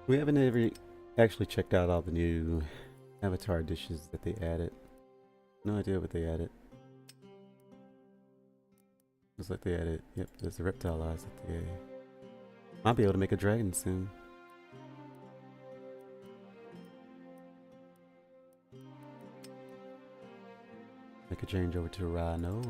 We haven't ever actually checked out all the new avatar dishes that they added. No idea what they added. Looks like they added, yep, there's the reptile eyes that they added. Might be able to make a dragon soon. Make a change over to a rhino.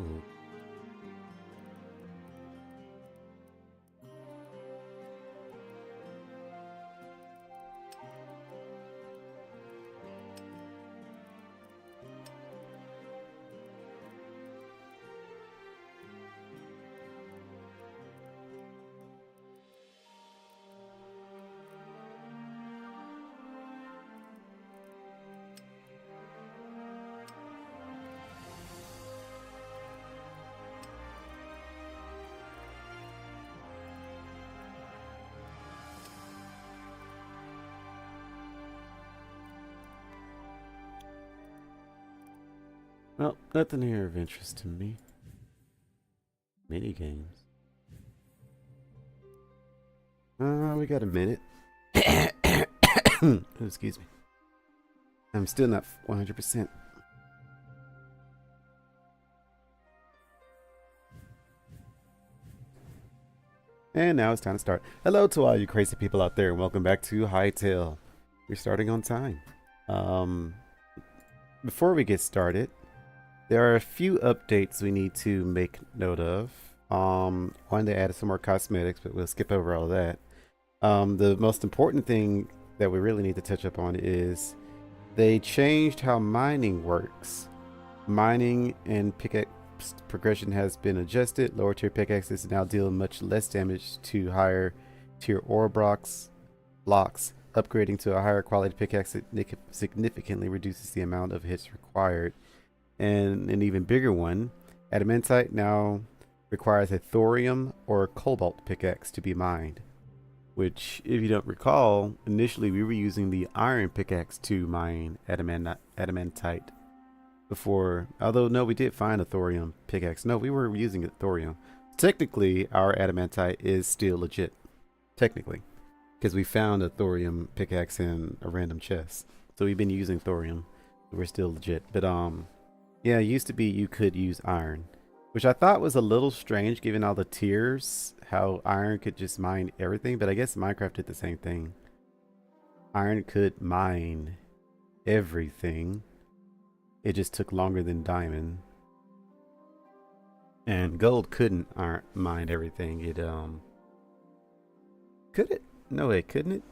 Well, nothing here of interest to me. Mini games. We got a minute. Oh, excuse me. I'm still not 100%. And now it's time to start. Hello to all you crazy people out there, and welcome back to Hytale. We're starting on time. Before we get started, there are a few updates we need to make note of. One, they added some more cosmetics, but we'll skip over all that. The most important thing that we really need to touch up on is they changed how mining works. Mining and pickaxe progression has been adjusted. Lower tier pickaxes now deal much less damage to higher tier ore blocks. Upgrading to a higher quality pickaxe significantly reduces the amount of hits required. And an even bigger one, adamantite now requires a thorium or a cobalt pickaxe to be mined. Which, if you don't recall, initially we were using the iron pickaxe to mine adamantite before. Although, no, we did find a thorium pickaxe. No, we were using a thorium. Technically, our adamantite is still legit. Technically. Because we found a thorium pickaxe in a random chest. So we've been using thorium. We're still legit. But, yeah, it used to be you could use iron, which I thought was a little strange given all the tiers, how iron could just mine everything, but I guess Minecraft did the same thing. Iron could mine everything. It just took longer than diamond. And gold couldn't mine everything. It, could it? No, it couldn't it?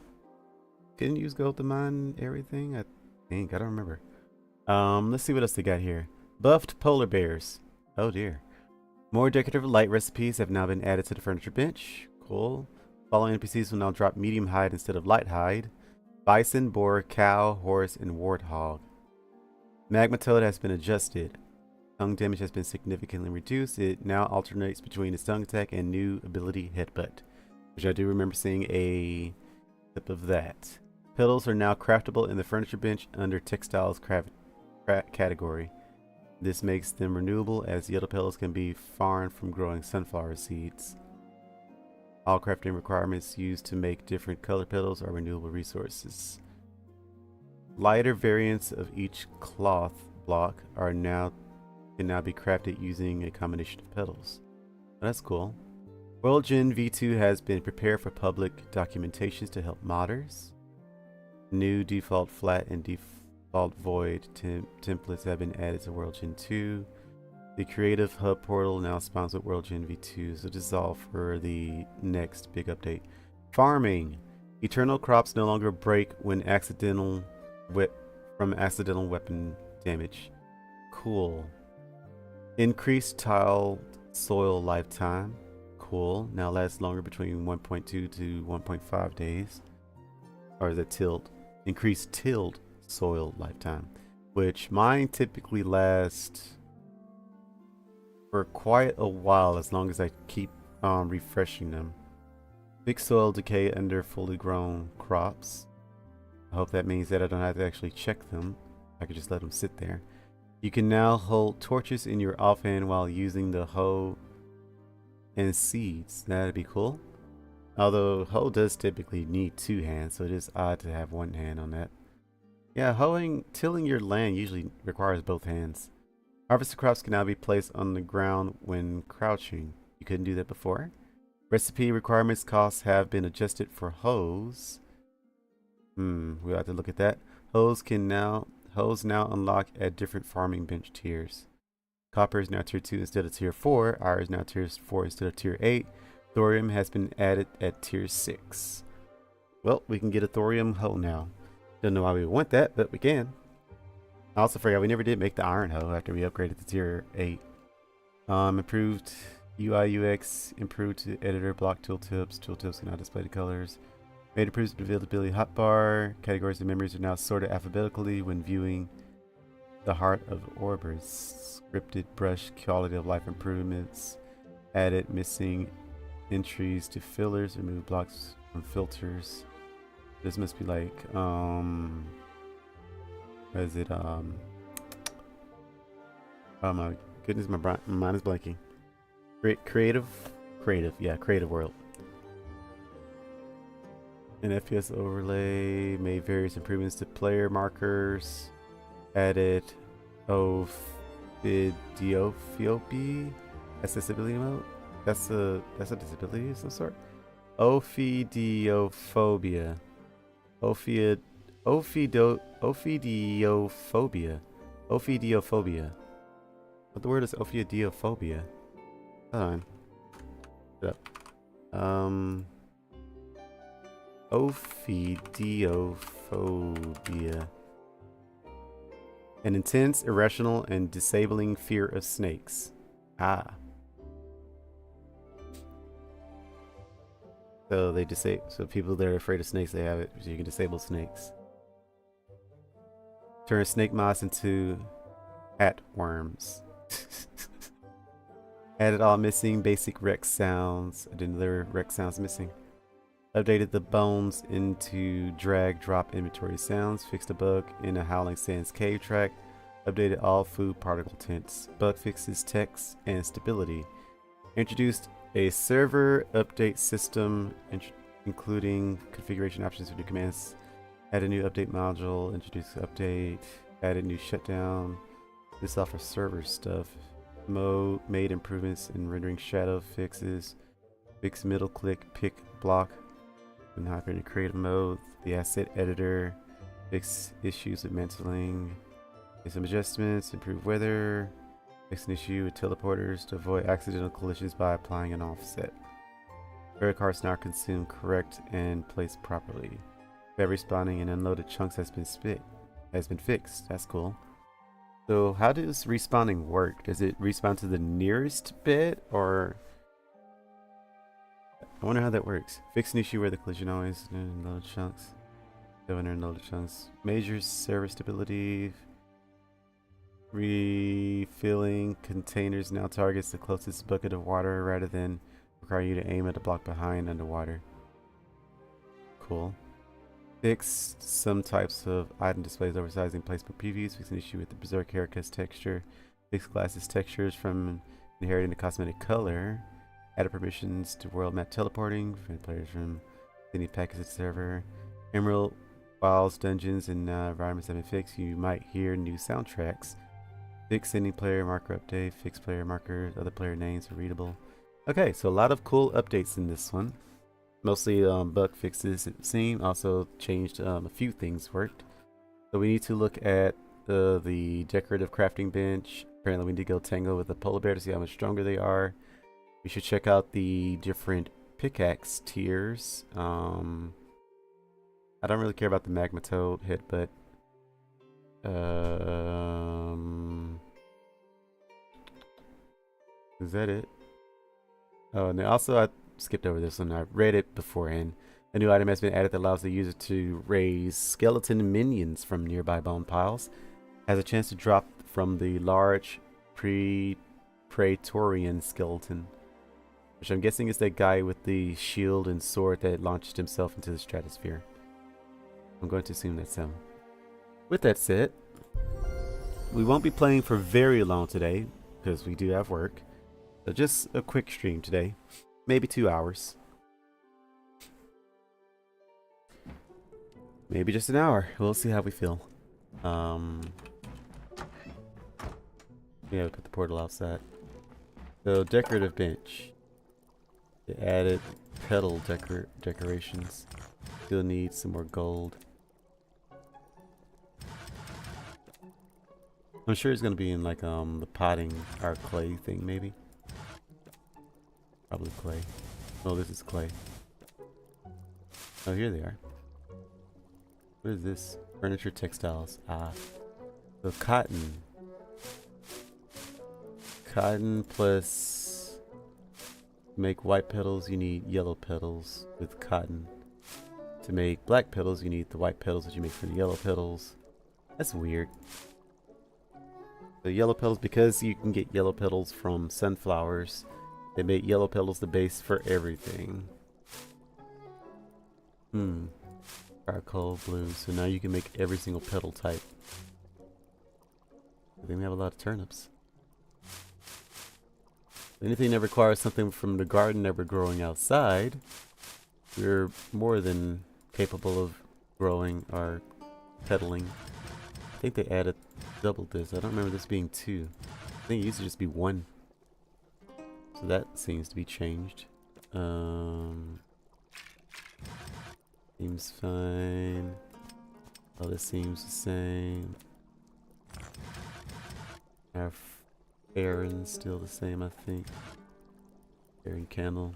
Couldn't use gold to mine everything? I think, I don't remember. Let's see what else they got here. Buffed polar bears. Oh dear. More decorative light recipes have now been added to the furniture bench. Cool. Following NPCs will now drop medium hide instead of light hide. Bison, boar, cow, horse, and warthog. Magma toad has been adjusted. Stung damage has been significantly reduced. It now alternates between the stung attack and new ability headbutt, which I do remember seeing a clip of that. Pillows are now craftable in the furniture bench under textiles category. This makes them renewable, as yellow pillows can be farmed from growing sunflower seeds. All crafting requirements used to make different color pillows are renewable resources. Lighter variants of each cloth block can now be crafted using a combination of petals. That's cool. WorldGen V2 has been prepared for public documentations to help modders. New default flat and default void templates have been added to WorldGen 2. The creative hub portal now spawns with WorldGen V2, so this is all for the next big update. Farming. Eternal crops no longer break when accidental weapon damage. Cool. Increased tiled soil lifetime. Cool. Now lasts longer between 1.2 to 1.5 days. Or is it tilled? Increased tilled soil lifetime, which mine typically last for quite a while as long as I keep refreshing them. Big soil decay under fully grown crops. I hope that means that I don't have to actually check them. I could just let them sit there. You can now hold torches in your offhand while using the hoe and seeds. That'd be cool. Although hoe does typically need 2 hands, so it is odd to have 1 hand on that. Yeah, tilling your land usually requires both hands. Harvested crops can now be placed on the ground when crouching. You couldn't do that before. Recipe requirements costs have been adjusted for hoes. We'll have to look at that. Hoes now unlock at different farming bench tiers. Copper is now tier 2 instead of tier 4. Iron is now tier 4 instead of tier 8. Thorium has been added at tier 6. Well, we can get a thorium hoe now. Don't know why we want that, but we can. I also forgot we never did make the iron hoe after we upgraded to tier 8. Improved UI UX, improved to editor block tooltips. Tooltips can now display the colors. Made improved availability hotbar. Categories and memories are now sorted alphabetically when viewing the Heart of Orbers. Scripted brush quality of life improvements. Added missing entries to fillers. Remove blocks from filters. This must be like what is it? Oh my goodness, my mind is blanking. Creative world. An FPS overlay made various improvements to player markers. Added Ophidiophiopy accessibility mode. That's a disability of some sort. Ophidiophobia. Ophidiophobia. Ophidiophobia. What the word is ophidiophobia? Hold on. Shut up. Ophidiophobia. An intense, irrational, and disabling fear of snakes. So so people that are afraid of snakes, they have it. So you can disable snakes. Turn snake moss into hat worms. Added all missing basic Rex sounds. I didn't know there were Rex sounds missing. Updated the bones into drag drop inventory sounds. Fixed a bug in a Howling Sands cave track. Updated all food particle tints. Bug fixes text and stability. Introduced a server update system including configuration options for new commands. Added a new update module. Introduced update. Added new shutdown. This offers server stuff. Made improvements in rendering shadow fixes. Fix middle click pick block. And hop into creative mode. The asset editor. Fix issues with mantling. Make some adjustments. Improve weather. Fix an issue with teleporters to avoid accidental collisions by applying an offset. Rare cards now consumed correct and placed properly. Bed respawning and unloaded chunks has been fixed. That's cool. So how does respawning work? Does it respawn to the nearest bed, or I wonder how that works. Fix an issue where the collision always unloaded chunks. Unloaded chunks. Measures server stability. Refilling containers now targets the closest bucket of water rather than require you to aim at the block behind underwater. Cool. Fix some types of item displays oversizing placement previews. Fix an issue with the Berserk haircut texture. Fix classes textures from inheriting the cosmetic color. Added permissions to world map teleporting. Prevent players from any packets server. Emerald files, dungeons, and environments have been fixed. You might hear new soundtracks. Fix any player marker update. Fix player markers. Other player names are readable. Okay, so a lot of cool updates in this one. Mostly bug fixes, it seemed. Also changed a few things worked. So we need to look at the decorative crafting bench. Apparently we need to go tango with the polar bear to see how much stronger they are. We should check out the different pickaxe tiers. I don't really care about the magma toad hit, but is that it? Oh, and then also I skipped over this one. I read it beforehand. A new item has been added that allows the user to raise skeleton minions from nearby bone piles. Has a chance to drop from the large Praetorian skeleton, which I'm guessing is that guy with the shield and sword that launched himself into the stratosphere. I'm going to assume that's him. With that said, we won't be playing for very long today because we do have work. So just a quick stream today, maybe 2 hours. Maybe just an hour. We'll see how we feel. Yeah, we put the portal outside. So, decorative bench. They added petal decorations. Still need some more gold. I'm sure it's gonna be in like the potting or clay thing maybe. Probably clay. Oh, this is clay. Oh, here they are. What is this? Furniture textiles. Ah. So cotton. Cotton plus make white petals, you need yellow petals with cotton. To make black petals, you need the white petals that you make from the yellow petals. That's weird. The yellow petals, because you can get yellow petals from sunflowers, they make yellow petals the base for everything. Charcoal blue, so now you can make every single petal type. I think we have a lot of turnips. Anything that requires something from the garden never growing outside, we're more than capable of growing or pedaling. I think they added double this. I don't remember this being 2. I think it used to just be 1. So that seems to be changed. Seems fine. Oh, this seems the same. Our Aaron's still the same, I think. Aaron candle.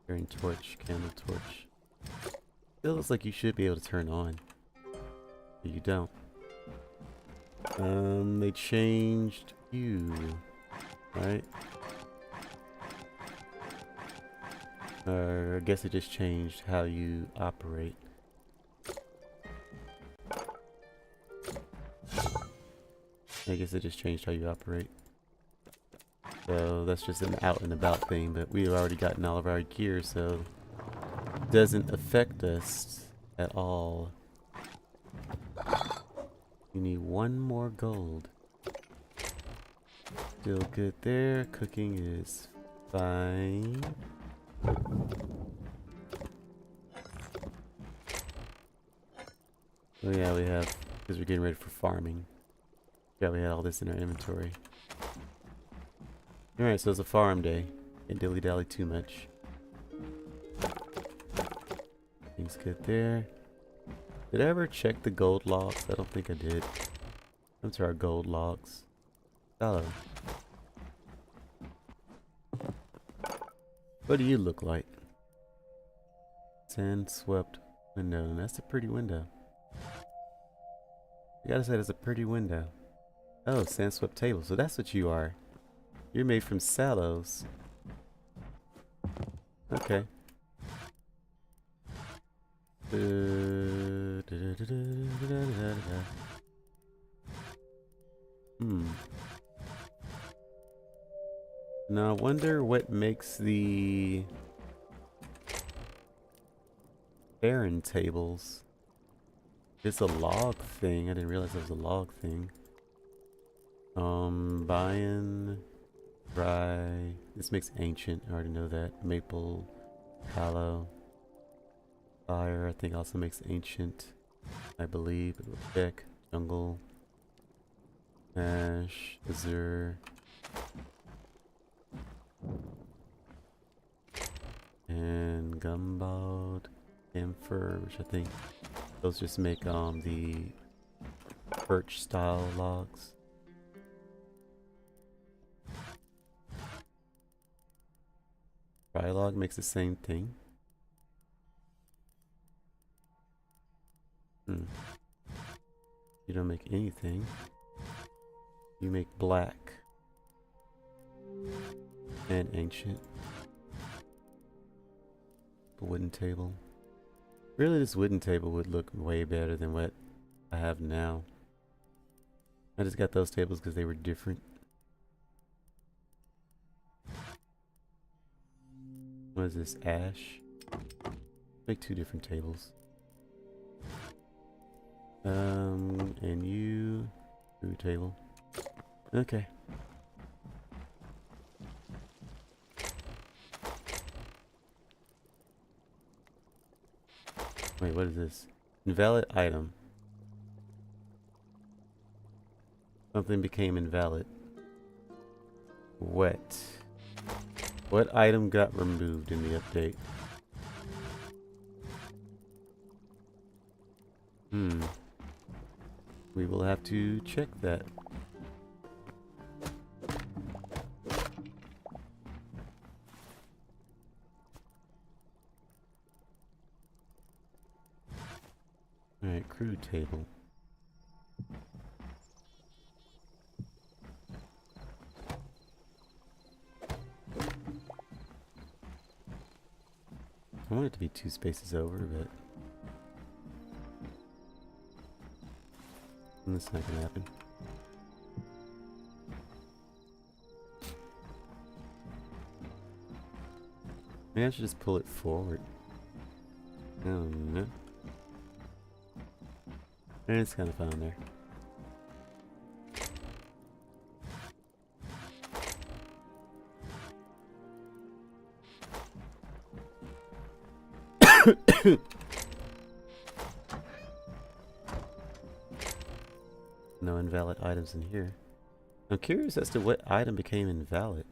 Aaron torch. Candle torch. Still looks like you should be able to turn on. But you don't. They changed you. Right? Or I guess it just changed how you operate. I guess it just changed how you operate. So that's just an out and about thing, but we've already gotten all of our gear, so it doesn't affect us at all. You need 1 more gold. Still good there. Cooking is fine. Oh yeah, we have, because we're getting ready for farming. Yeah, we had all this in our inventory. Alright, so it's a farm day. Can't dilly-dally too much. Things good there. Did I ever check the gold logs? I don't think I did. Come to our gold logs. Hello. What do you look like? Sand swept window. And that's a pretty window. You gotta say it's a pretty window. Oh, sand swept table. So that's what you are. You're made from sallows. Okay. Now I wonder what makes the barren tables. It's a log thing. I didn't realize it was a log thing. Buying rye. This makes ancient. I already know that. Maple, tallow, fire. I think also makes ancient. I believe. Deck, jungle, ash, azure, and gumbald, camphor, which I think those just make the birch style logs. Dry log makes the same thing. You don't make anything. You make black and ancient. A wooden table. Really, this wooden table would look way better than what I have now. I just got those tables because they were different. What is this? Ash? Make 2 different tables. And you... Food table. Okay. Wait, what is this? Invalid item. Something became invalid. What? What item got removed in the update? We will have to check that. Alright, crew table. I want it to be 2 spaces over, but that's not gonna happen. Maybe I should just pull it forward. I don't know. And it's kind of fun there. No invalid items in here. I'm curious as to what item became invalid.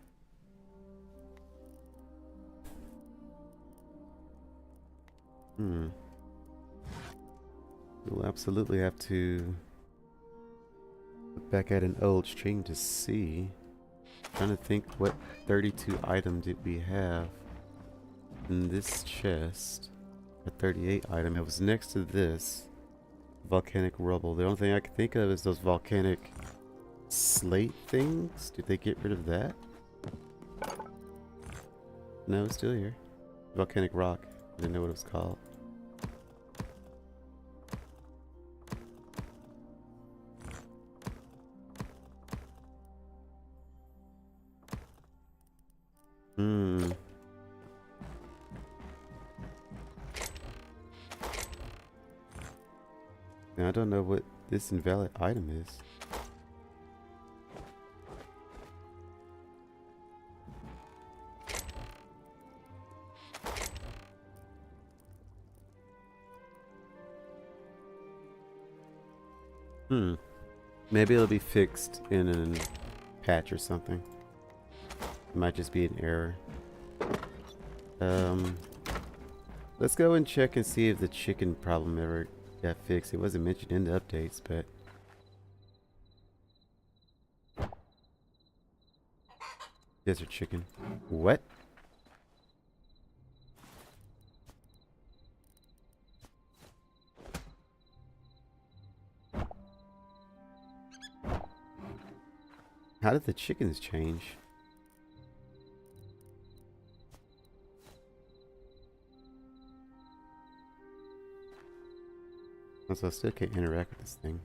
We'll absolutely have to look back at an old stream to see. Trying to think, what 32 item did we have in this chest? A 38 item. It was next to this volcanic rubble. The only thing I can think of is those volcanic slate things. Did they get rid of that? No, it's still here. Volcanic rock. I didn't know what it was called. Now I don't know what this invalid item is. Maybe it'll be fixed in a patch or something. It might just be an error. Let's go and check and see if the chicken problem ever got fixed. It wasn't mentioned in the updates, but desert chicken. What? How did the chickens change? So I still can't interact with this thing.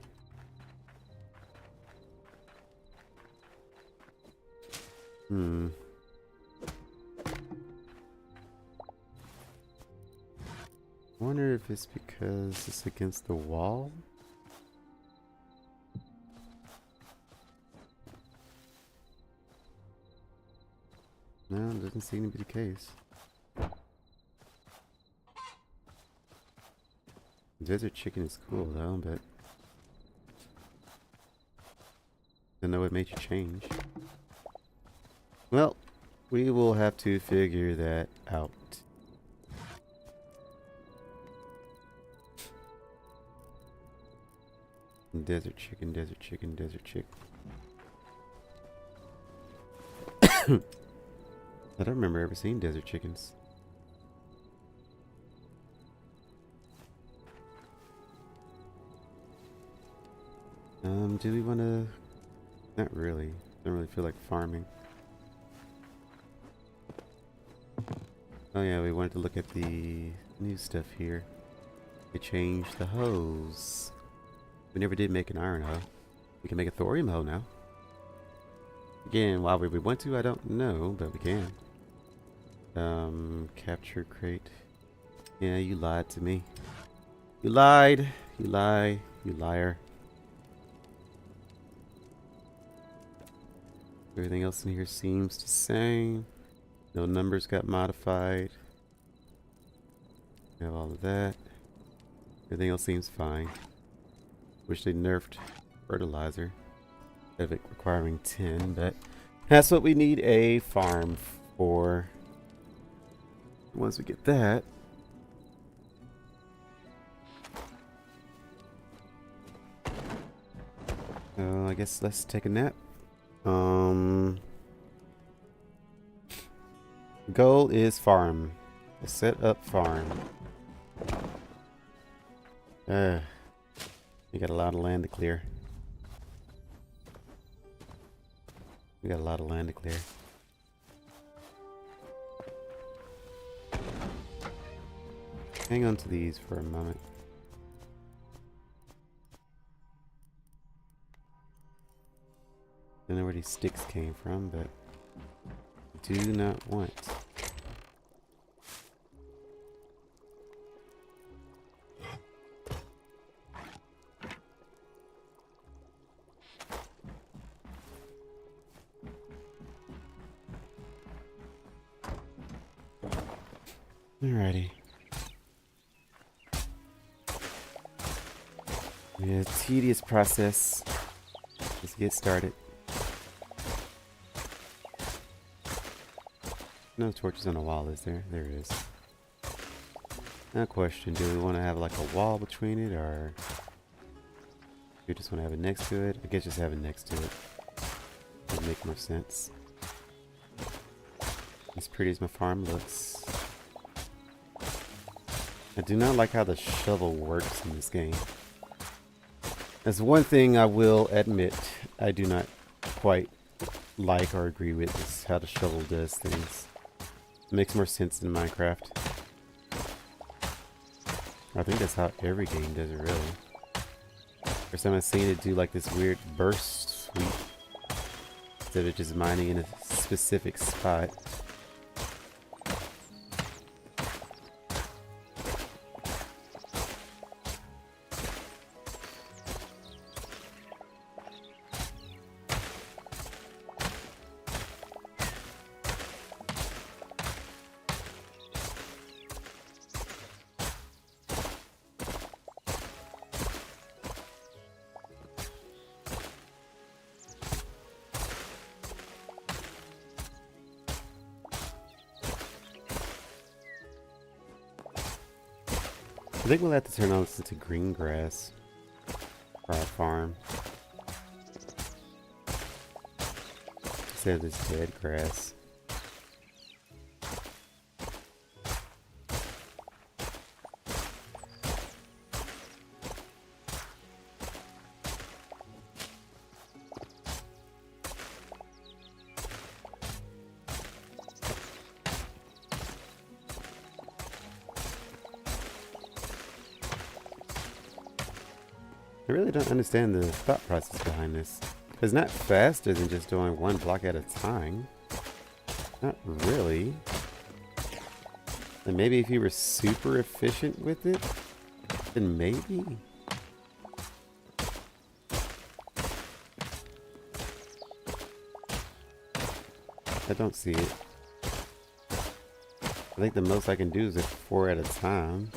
I wonder if it's because it's against the wall? No, it doesn't seem to be the case. Desert chicken is cool though, but I know what made you change. Well, we will have to figure that out. Desert chicken, desert chicken, desert chicken. I don't remember ever seeing desert chickens. Do we want to? Not really. Don't really feel like farming. Oh yeah, we wanted to look at the new stuff here. They changed the hose. We never did make an iron hoe. We can make a thorium hoe now. Again, why would we want to, I don't know, but we can. Capture crate. Yeah, you lied to me. You lied. You lie. You liar. Everything else in here seems the same. No numbers got modified. We have all of that. Everything else seems fine. Wish they nerfed fertilizer instead of it requiring 10, but that's what we need a farm for. Once we get that, I guess let's take a nap. Goal is farm. Set up farm. You got a lot of land to clear. We got a lot of land to clear. Hang on to these for a moment. Don't know where these sticks came from, but do not want. Alrighty. Yeah, tedious process. Let's get started. No torches on the wall, is there? There is. Now question, do we want to have like a wall between it, or do we just want to have it next to it? I guess just have it next to it. Would make more sense. As pretty as my farm looks. I do not like how the shovel works in this game. That's one thing I will admit I do not quite like or agree with, is how the shovel does things. It makes more sense in Minecraft. I think that's how every game does it, really. First time I've seen it do like this weird burst sweep instead of just mining in a specific spot. I think we'll have to turn all this into green grass for our farm. Instead of this dead grass. I really don't understand the thought process behind this. It's not faster than just doing one block at a time. Not really. And maybe if you were super efficient with it, then maybe. I don't see it. I think the most I can do is like 4 at a time.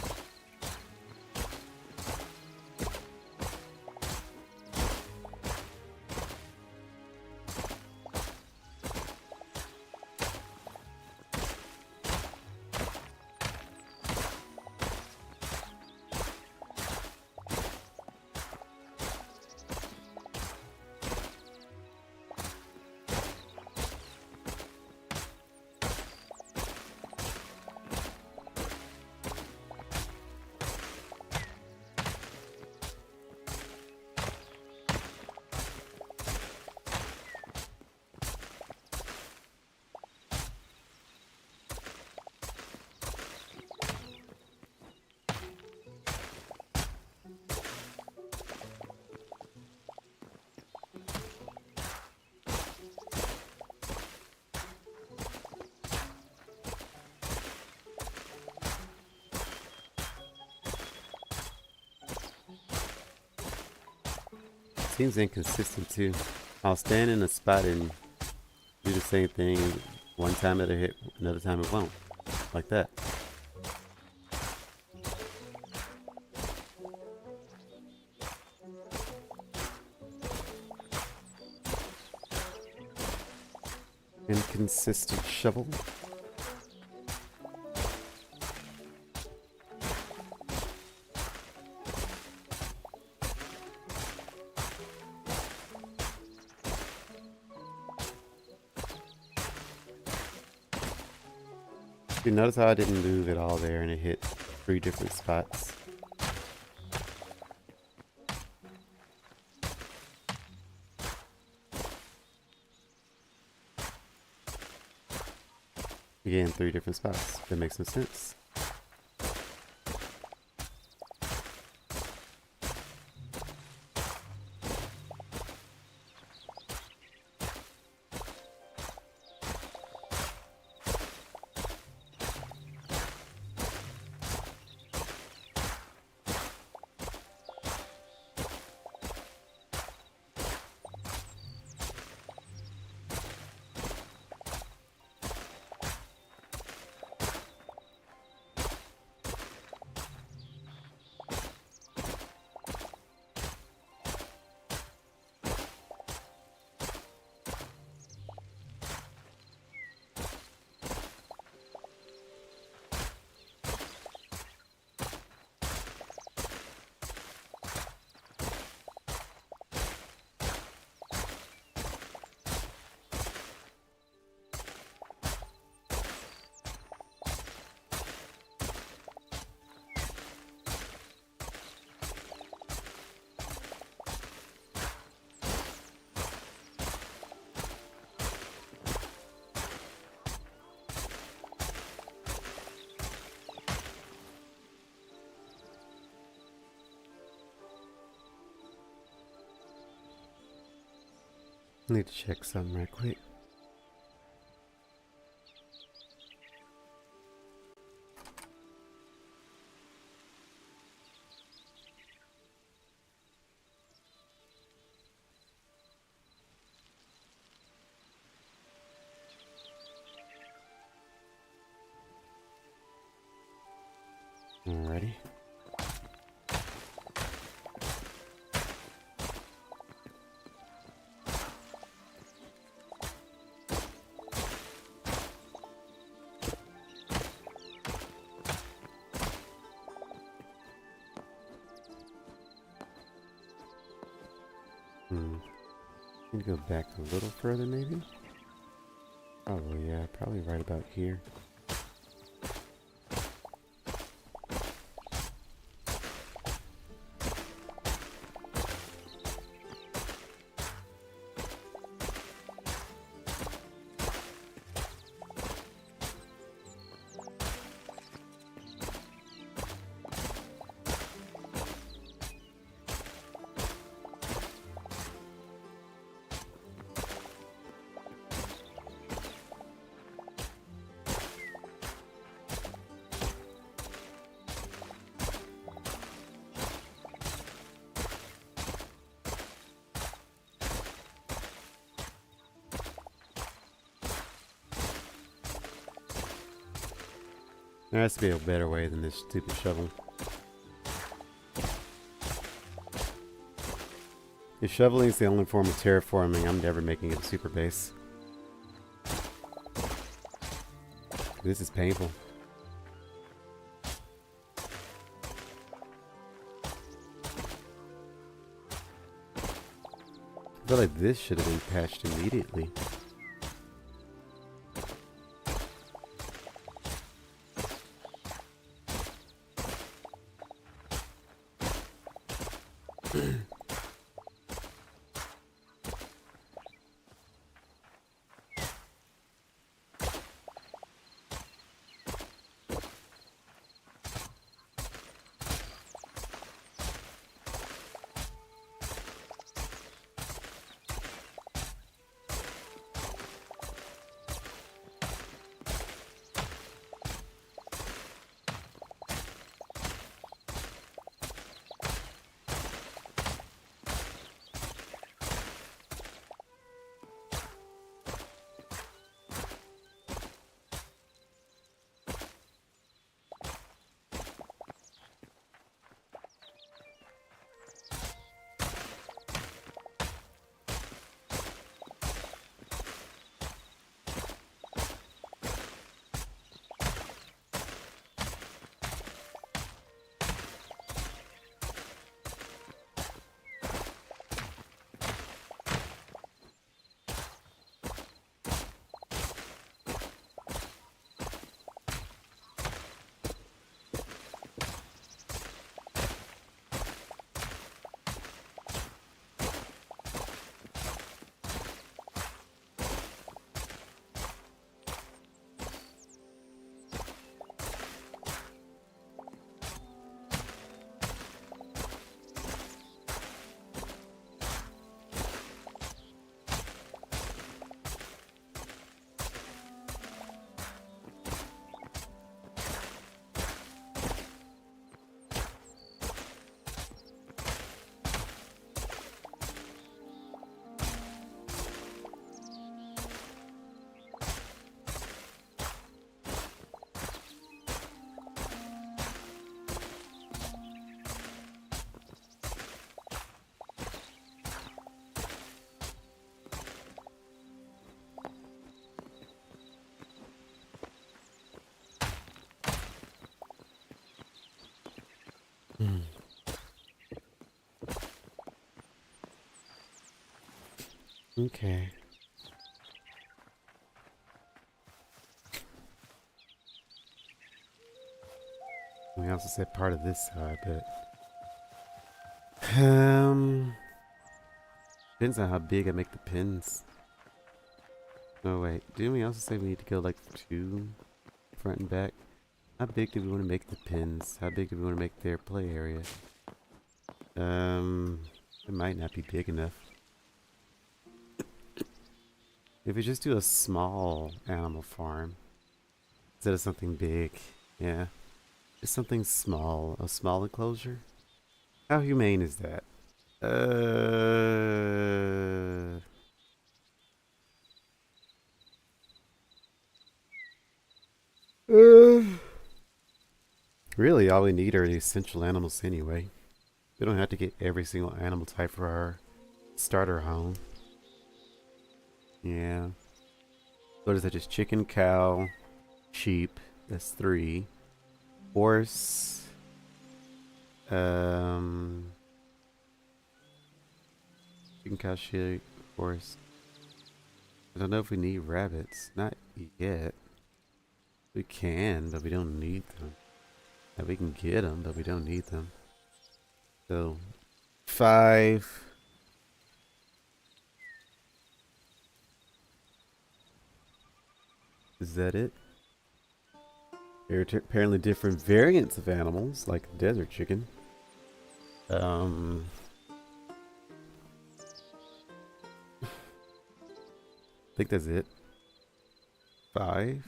Seems inconsistent too. I'll stand in a spot and do the same thing. One time it'll hit, another time it won't. Like that. Inconsistent shovel. You notice how I didn't move at all there and it hit 3 different spots. Again, 3 different spots. That makes some sense. I need to check something right quick. Alrighty. Need to go back a little further, maybe? Probably, yeah. Probably right about here. There has to be a better way than this stupid shovel. If shoveling is the only form of terraforming, I'm never making it a super base. This is painful. I feel like this should have been patched immediately. Hmm. Okay. We also said part of this side, but depends on how big I make the pins. Oh wait, didn't we also say we need to go like 2 front and back? How big do we want to make the pins? How big do we want to make their play area? It might not be big enough. If we just do a small animal farm instead of something big, yeah, just something small, a small enclosure. How humane is that? Uh, uh, really, all we need are the essential animals anyway. We don't have to get every single animal type for our starter home. Yeah. What is that? Just chicken, cow, sheep. That's 3. Horse. Um. Chicken, cow, sheep, horse. I don't know if we need rabbits. Not yet. We can, but we don't need them. And we can get them, but we don't need them. So, 5. Is that it? There are apparently different variants of animals, like desert chicken. I think that's it. 5.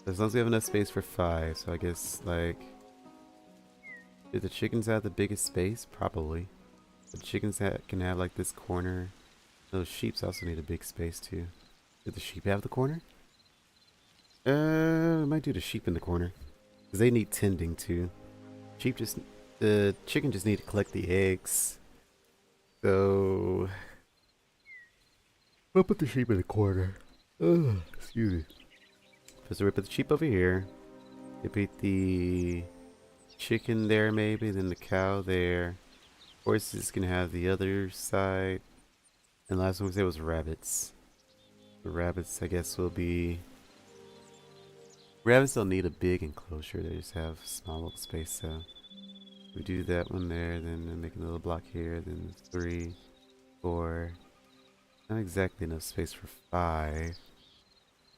As long as we have enough space for 5, so I guess, like... Do the chickens have the biggest space? Probably. The chickens can have, like, this corner. Those sheeps also need a big space, too. Do the sheep have the corner? I might do the sheep in the corner. Because they need tending, too. Sheep just... The chicken just need to collect the eggs. So... We'll put the sheep in the corner. Oh, excuse me. So we put the sheep over here. We put the chicken there maybe, then the cow there. Horses can have the other side. And last one we said was rabbits. The rabbits I guess will be... Rabbits don't need a big enclosure, they just have small little space, so... We do that one there, then make another block here, then 3, 4... Not exactly enough space for 5.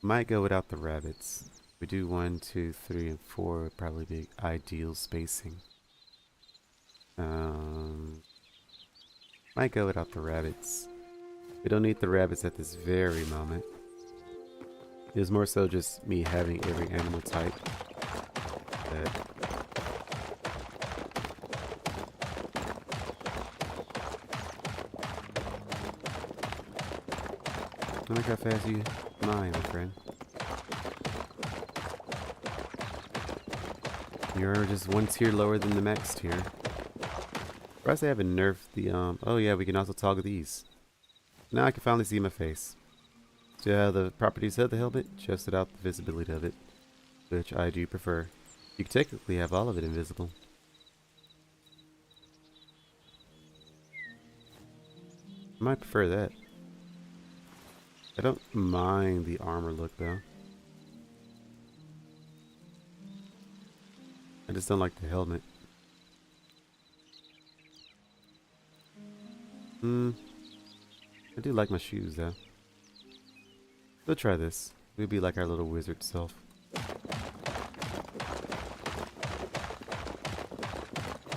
Might go without the rabbits. We do 1, 2, 3, and 4 would probably be ideal spacing. Might go without the rabbits. We don't need the rabbits at this very moment. It was more so just me having every animal type. Look how fast you mine, my friend. You're just 1 tier lower than the max tier. Surprised they haven't nerfed the, oh yeah, we can also toggle these. Now I can finally see my face. So yeah, the properties of the helmet, just without the visibility of it. Which I do prefer. You can technically have all of it invisible. I might prefer that. I don't mind the armor look though. I just don't like the helmet. I do like my shoes though. We'll try this. We'll be like our little wizard self.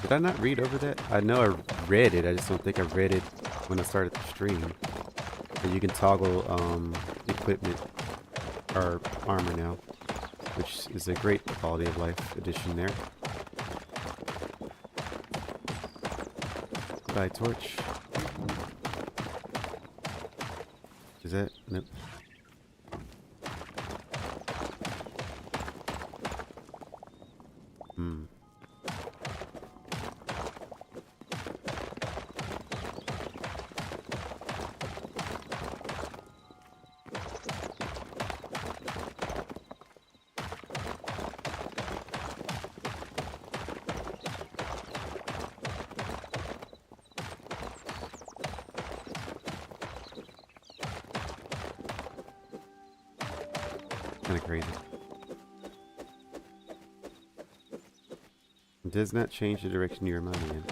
Did I not read over that? I know I read it, I just don't think I read it when I started the stream. But you can toggle equipment or armor now, which is a great quality of life addition there. Bye, torch. Is that? Nope. Kind of crazy. It does not change the direction you're money in.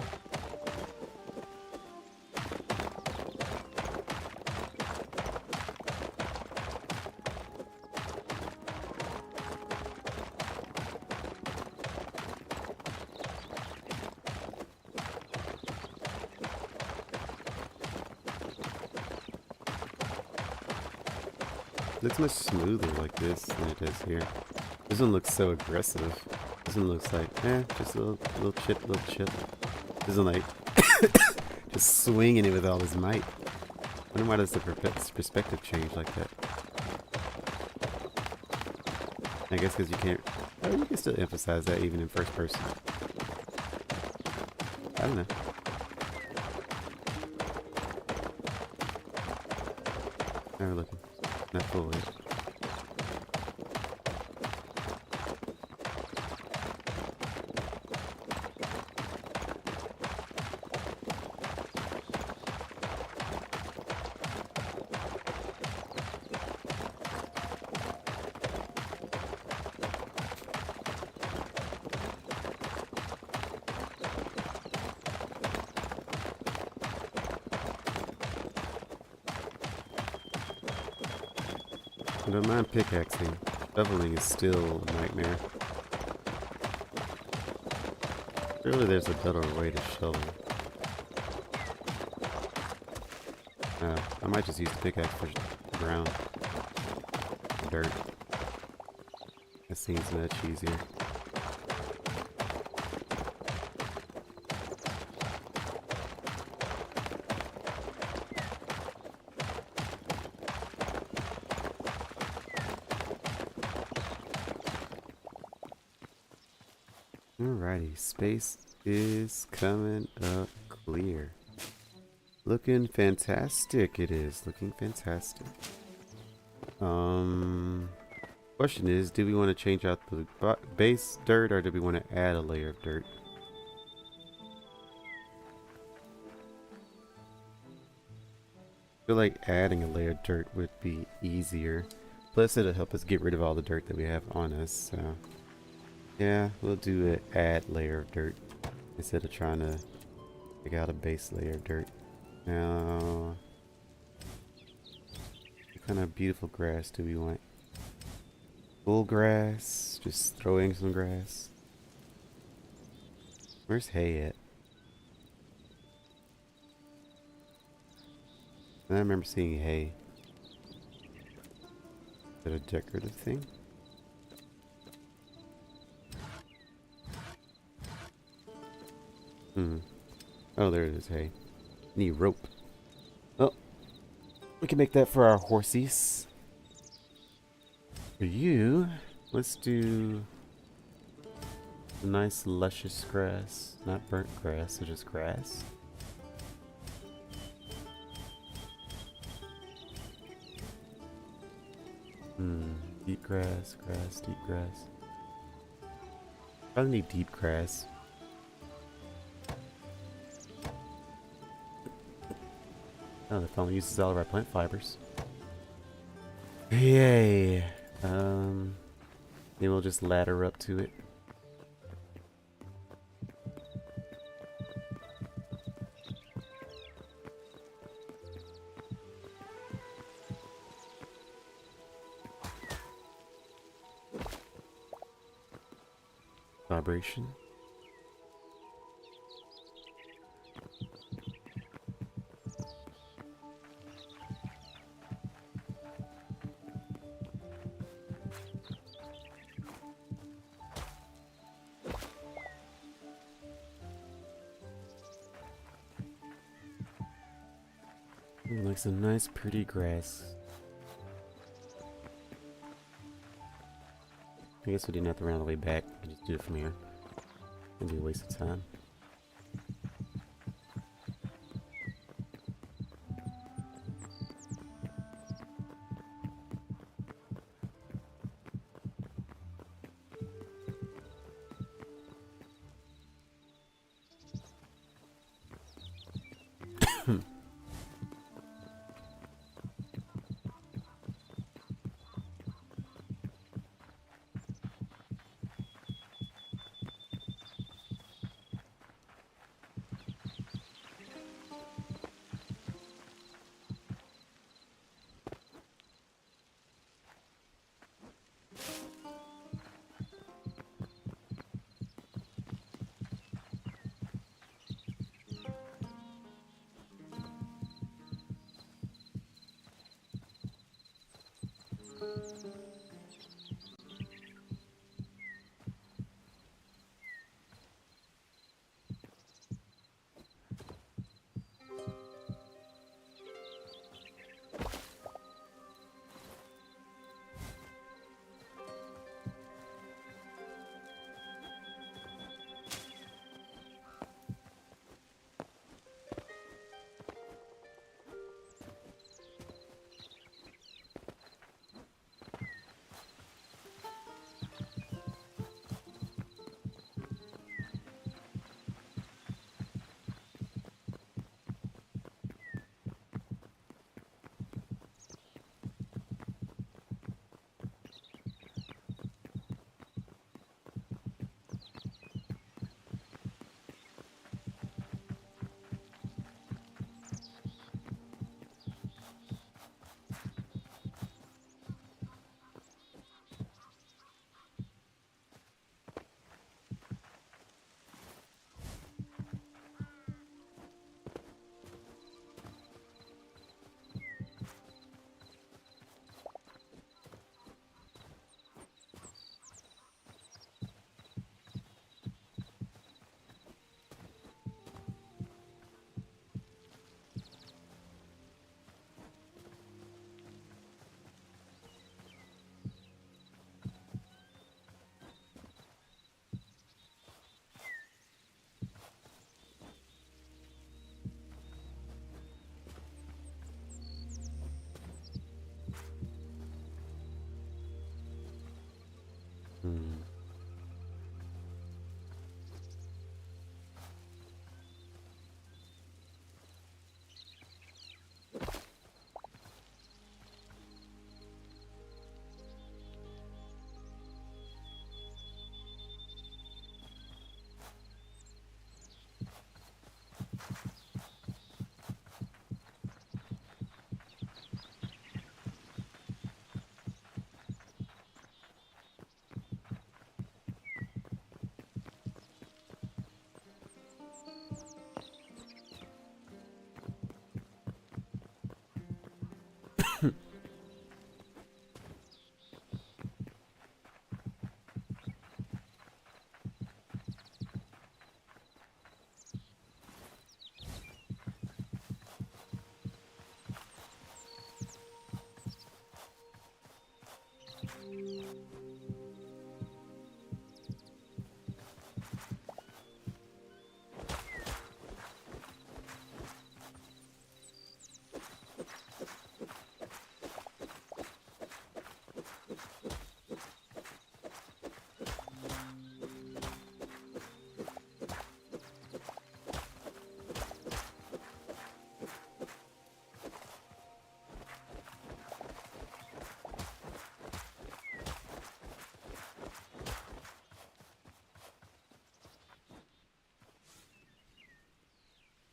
It looks much smoother like this than it does here. This one looks so aggressive. This one looks like, just a little chip, little chip. This one like, just swinging it with all his might. I wonder why does the perspective change like that? I guess because you can't, oh, you can still emphasize that even in first person. I don't know. How are we looking? Not full yet. I don't mind pickaxing. Shoveling is still a nightmare. Surely there's a better way to shovel. I might just use the pickaxe for the ground. Dirt. That seems much easier. Alrighty, space is coming up clear. Looking fantastic it is, looking fantastic. Question is, do we want to change out the base dirt or do we want to add a layer of dirt? I feel like adding a layer of dirt would be easier. Plus it'll help us get rid of all the dirt that we have on us, so... yeah, we'll do an add layer of dirt instead of trying to pick out a base layer of dirt. Now, what kind of beautiful grass do we want? Full grass? Just throw in some grass. Where's hay at? I remember seeing hay. Is that a decorative thing? Oh, there it is, hay. Need rope. Oh, we can make that for our horsies. For you, let's do a nice luscious grass. Not burnt grass, so just grass. Deep grass, deep grass. Probably need deep grass. Oh, the phone uses all of our plant fibers. Yay! Then we'll just ladder up to it. Vibration. Like some nice pretty grass. I guess we didn't have to run all the way back. We can just do it from here. It'd be a waste of time. Hmm.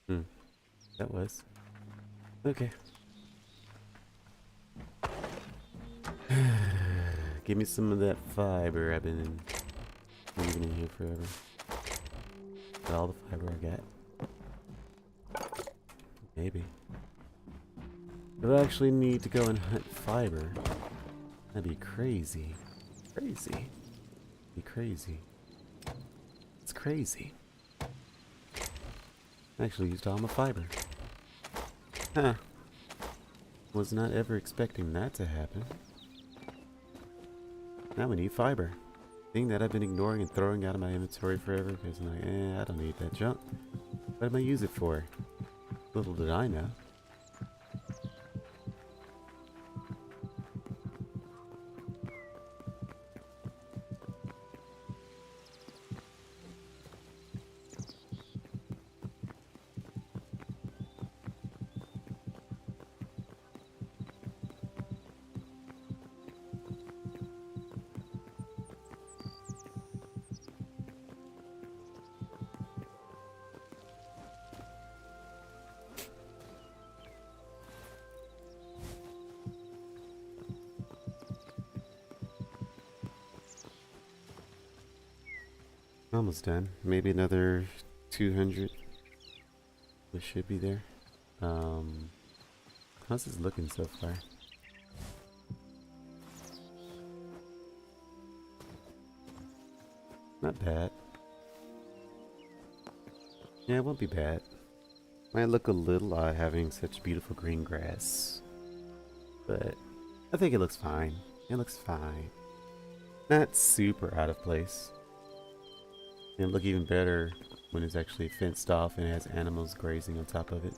Hmm. That was. Okay. Give me some of that fiber I've been leaving in here forever. All the fiber I got. Maybe. If I actually need to go and hunt fiber, that'd be crazy. Crazy. Be crazy. It's crazy. I actually used all my fiber. Huh. Was not ever expecting that to happen. Now we need fiber. Thing that I've been ignoring and throwing out of my inventory forever because I'm like, I don't need that junk. What am I use it for? Little did I know. Almost done. Maybe another 200. We should be there. How's this looking so far? Not bad. Yeah, it won't be bad. Might look a little odd having such beautiful green grass, but I think it looks fine. It looks fine. Not super out of place. It'll look even better when it's actually fenced off and has animals grazing on top of it.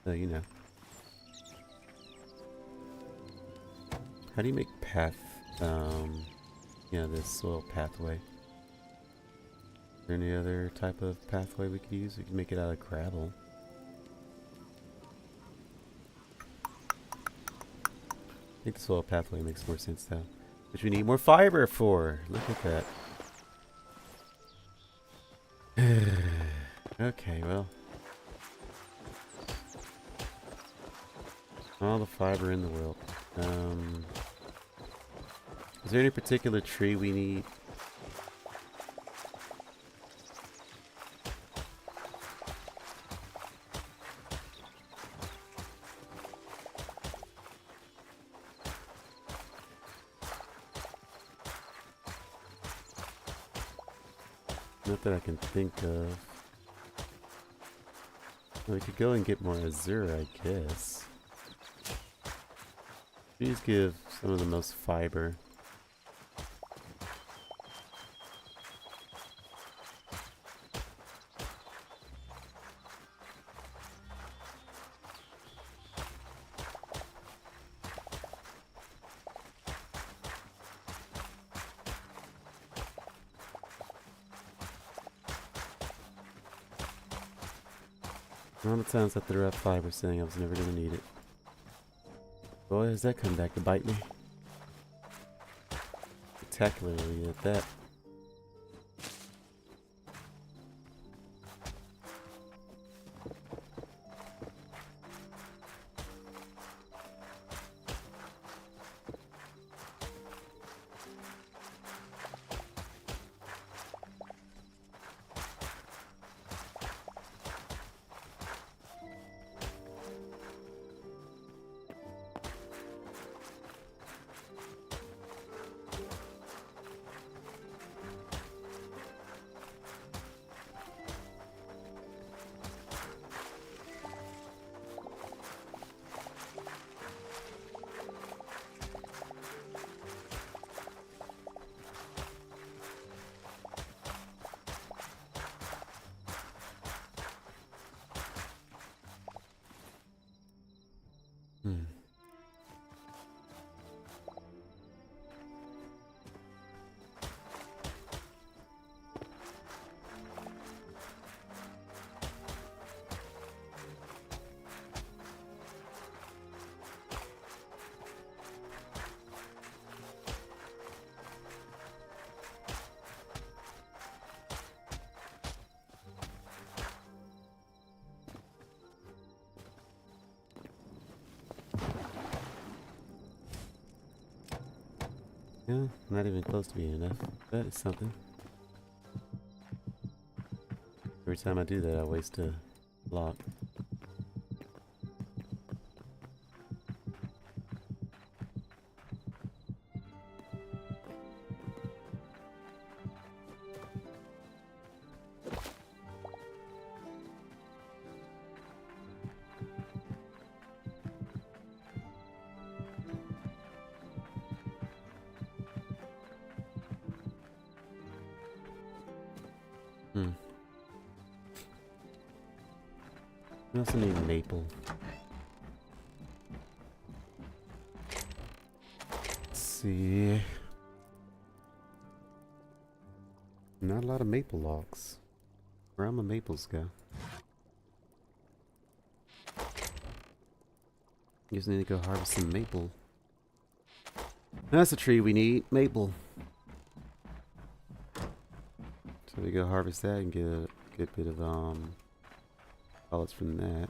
So, you know. How do you make path, this soil pathway? Is there any other type of pathway we could use? We can make it out of gravel. I think the soil pathway makes more sense though. Which we need more fiber for. Look at that. Okay, well. All the fiber in the world. Is there any particular tree we need? Not that I can think of. Well, we could go and get more azure, I guess. Trees give some of the most fiber. All the times I threw out fiber saying I was never going to need it. Boy, has that come back to bite me. Spectacularly at that. Yeah, not even close to being enough. That is something. Every time I do that, I waste a block. I also need maple. Let's see. Not a lot of maple logs. Where'd my maples go? Just need to go harvest some maple. That's a tree we need, maple. So we go harvest that and get a good bit of pellets from that.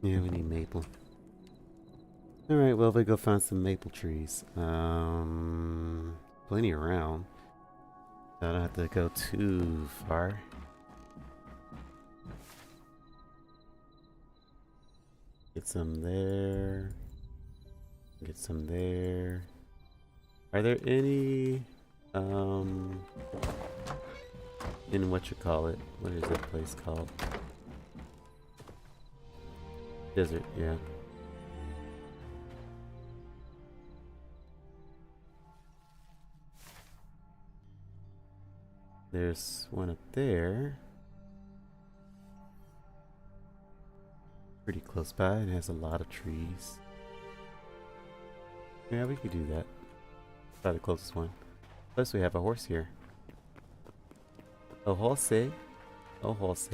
Yeah, we need maple. Alright, well, we go find some maple trees. Plenty around. I don't have to go too far. Get some there. Get some there. Are there any, in what you call it? What is that place called? Desert, yeah. There's one up there. Pretty close by and has a lot of trees. Yeah, we could do that. Probably the closest one. Plus we have a horse here. A horse. A horse.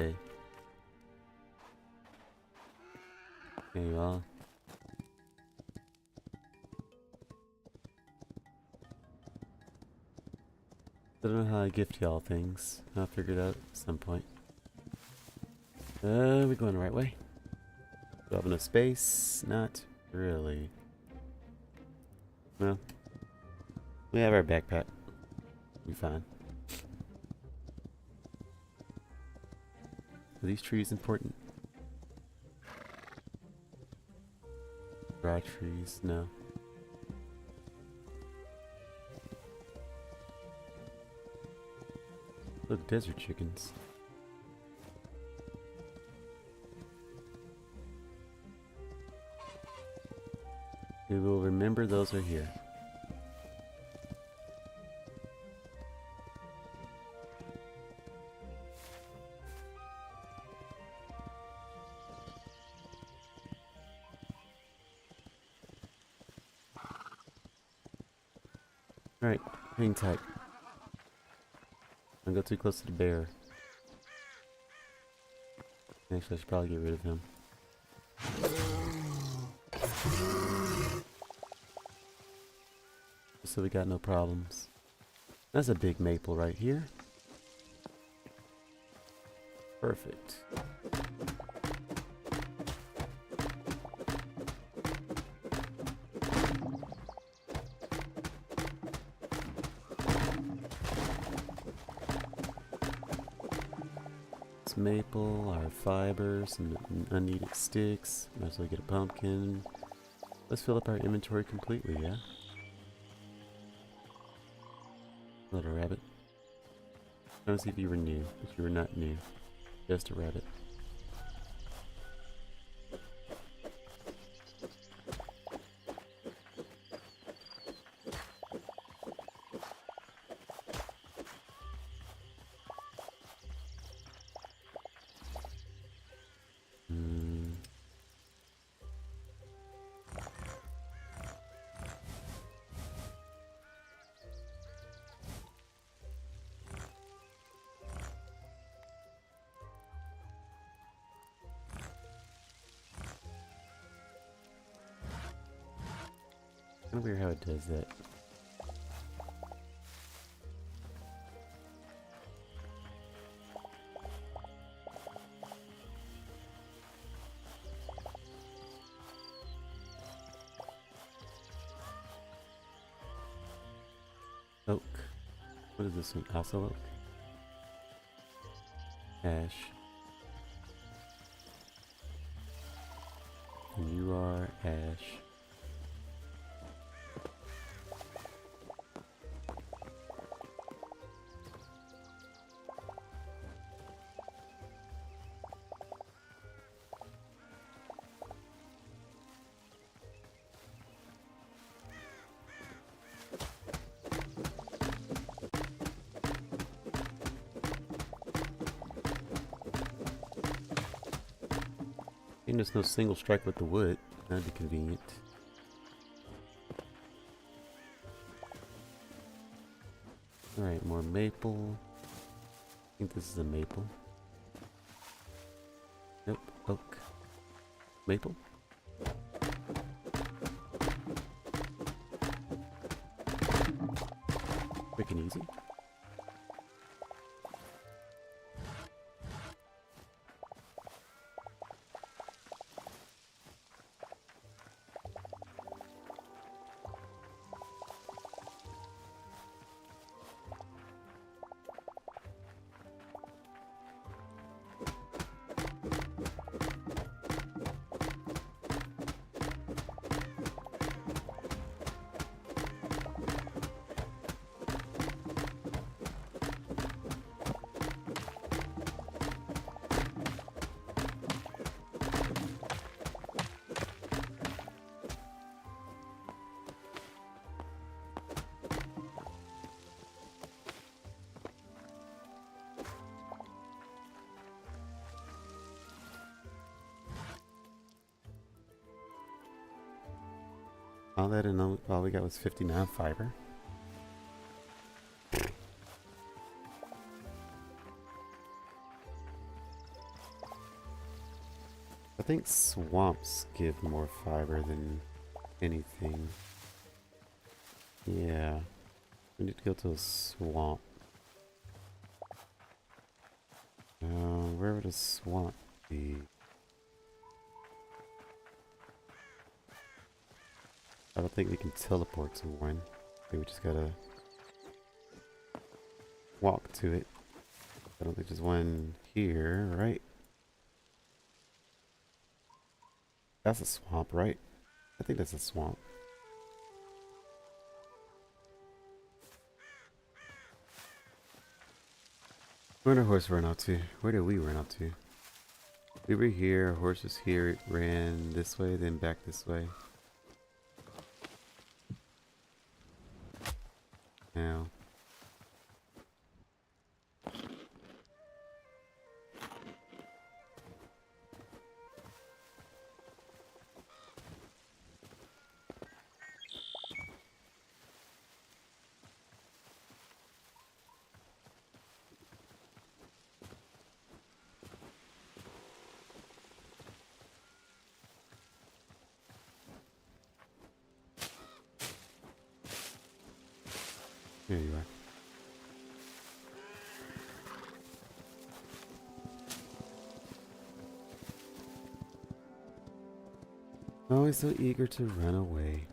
There you are. I don't know how I gift y'all things. I'll figure it out at some point. We going the right way? Do I have enough space? Not really. Well, we have our backpack. We'll be fine. Are these trees important? Dry trees? No. Look, desert chickens. We will remember those are here. Alright, hang tight. Don't go too close to the bear. Actually, I should probably get rid of him. So we got no problems. That's a big maple right here. Perfect. It's maple, our fiber, some unneeded sticks. Might as well get a pumpkin. Let's fill up our inventory completely, yeah? Little rabbit. Trying to see if you were new, but you were not new. Just a rabbit. Kind of weird how it does that. Oak. What is this one? Also oak? Ash. And you are ash. And there's no single strike with the wood. That'd be convenient. Alright, more maple. I think this is a maple. Nope, oak. Maple? Quick and easy. All that and all we got was 59 fiber. I think swamps give more fiber than anything. Yeah. We need to go to a swamp. Where would a swamp be? I don't think we can teleport to one. We just gotta walk to it. I don't think there's one here, right? That's a swamp, right? I think that's a swamp. Where did the horse run out to? Where did we run out to? We were here, horse was here, it ran this way, then back this way. Now. Here you are. Always so eager to run away.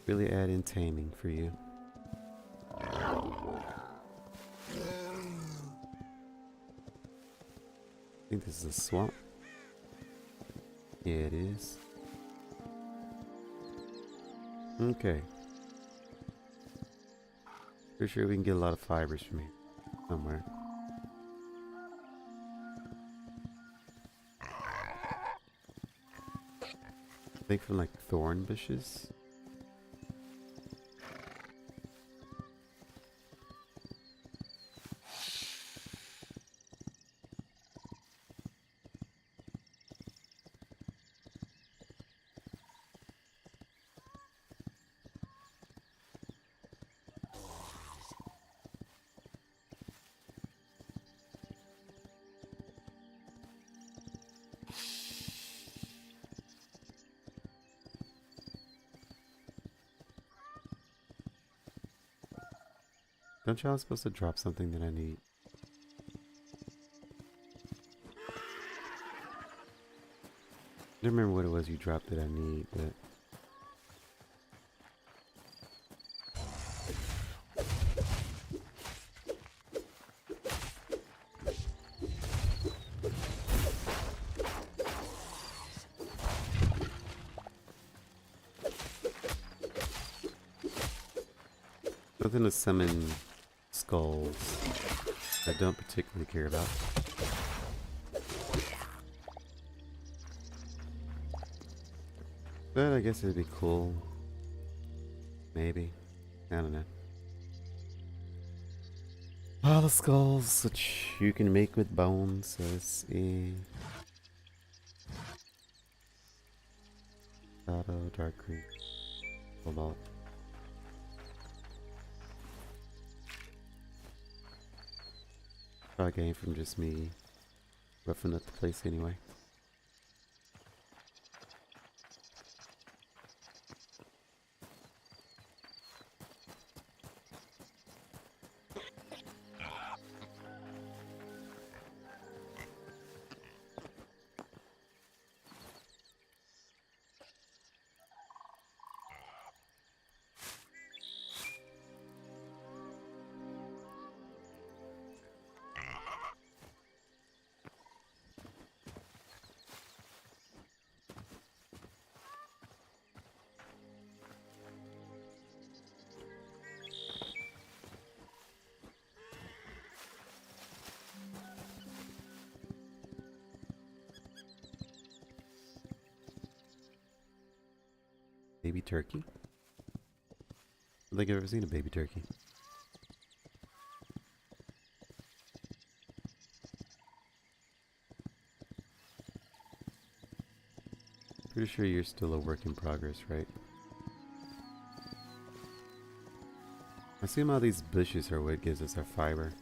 Really add in taming for you. I think this is a swamp. Yeah, it is. Okay. Pretty sure we can get a lot of fibers from here. Somewhere. I think from like thorn bushes. Don't y'all supposed to drop something that I need? I don't remember what it was you dropped that I need, but... Nothing to summon skulls I don't particularly care about. But I guess it'd be cool. Maybe. I don't know. All the skulls which you can make with bones. So let's see. Shadow, dark green, cobalt. Probably came from just me roughing up the place anyway. Baby turkey? I don't think I've ever seen a baby turkey. Pretty sure you're still a work in progress, right? assume all these bushes are what gives us our fiber.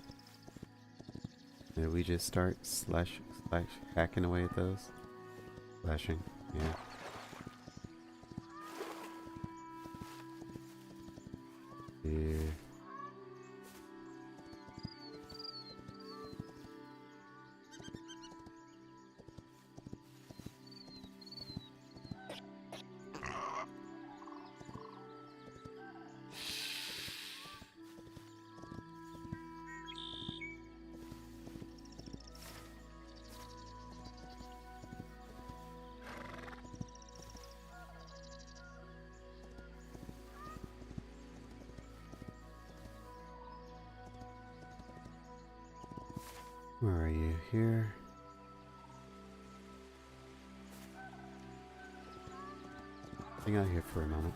Did we just start slash hacking away at those? Slashing, yeah. Yeah. Where are you? Here? Hang out here for a moment.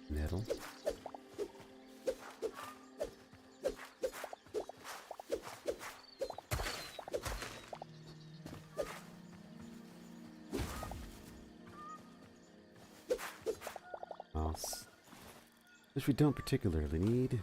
Middle. Mouse. Which we don't particularly need.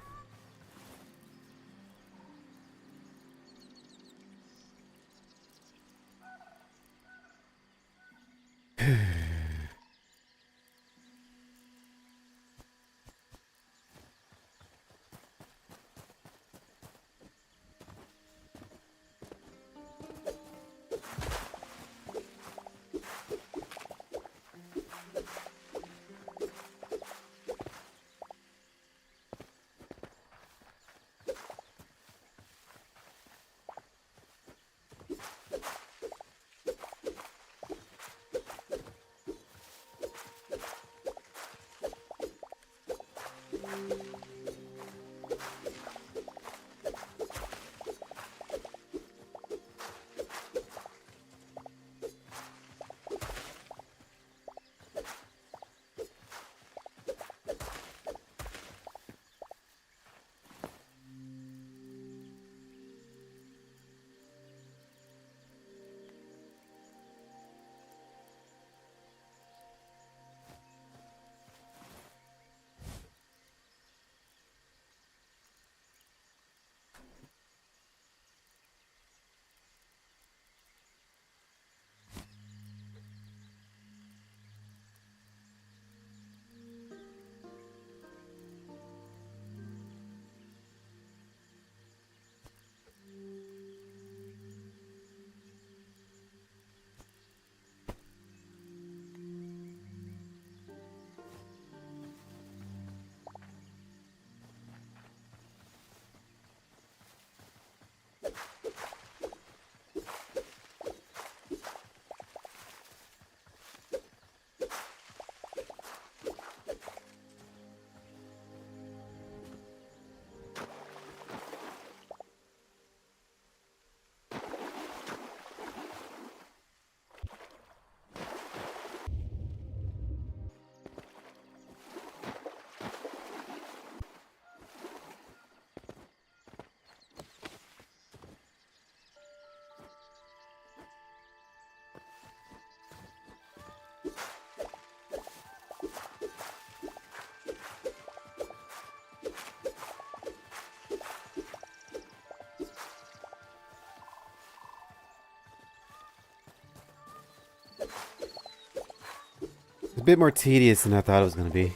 A bit more tedious than I thought it was going to be.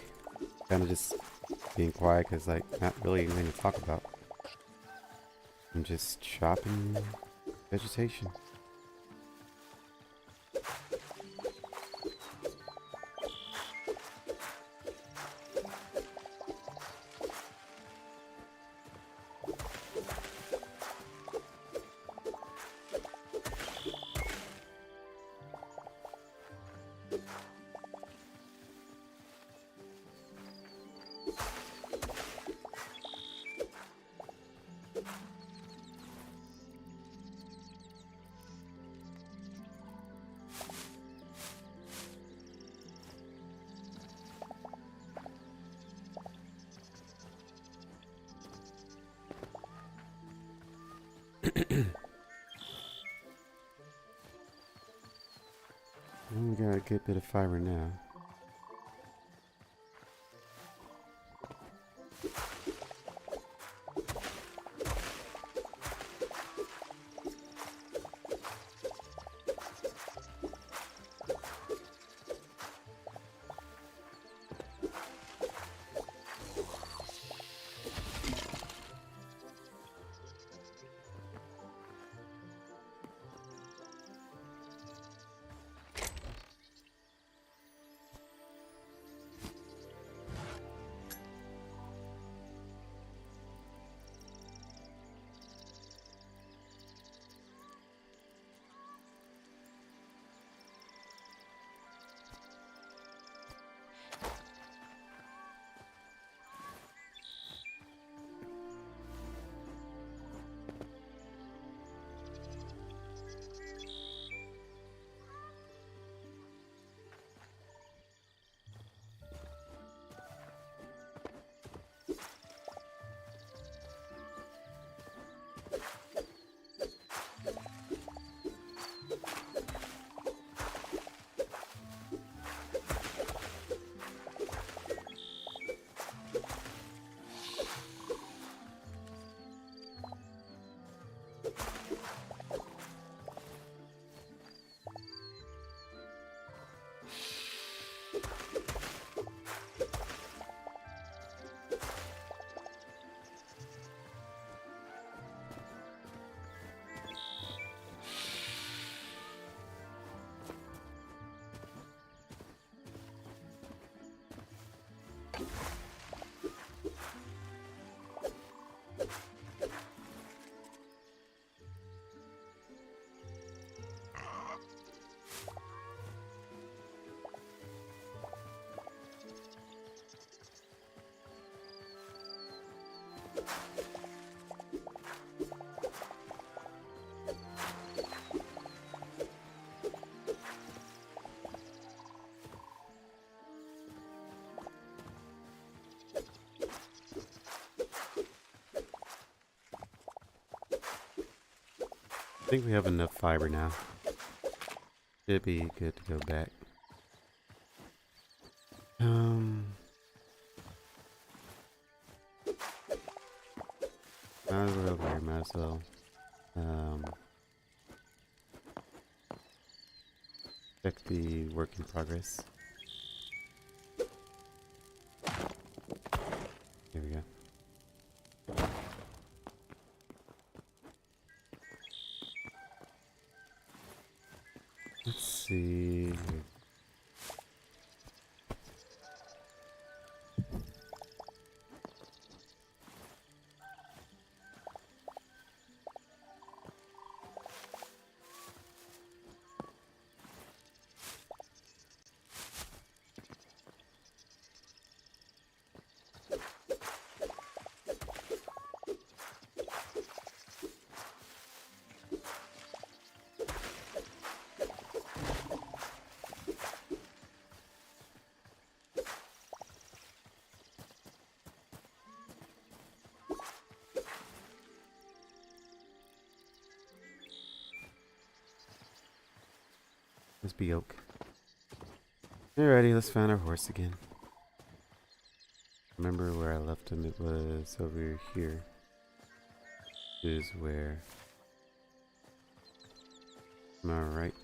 Kind of just being quiet because, like, not really anything to talk about. I'm just chopping vegetation. We got a good bit of fiber now. I think we have enough fiber now. Should be good to go back. Might as well over here, might as well. Check the work in progress. Here we go. Let's see. Must be oak. Alrighty, let's find our horse again. Remember where I left him? It was over here. Is where. Am I right?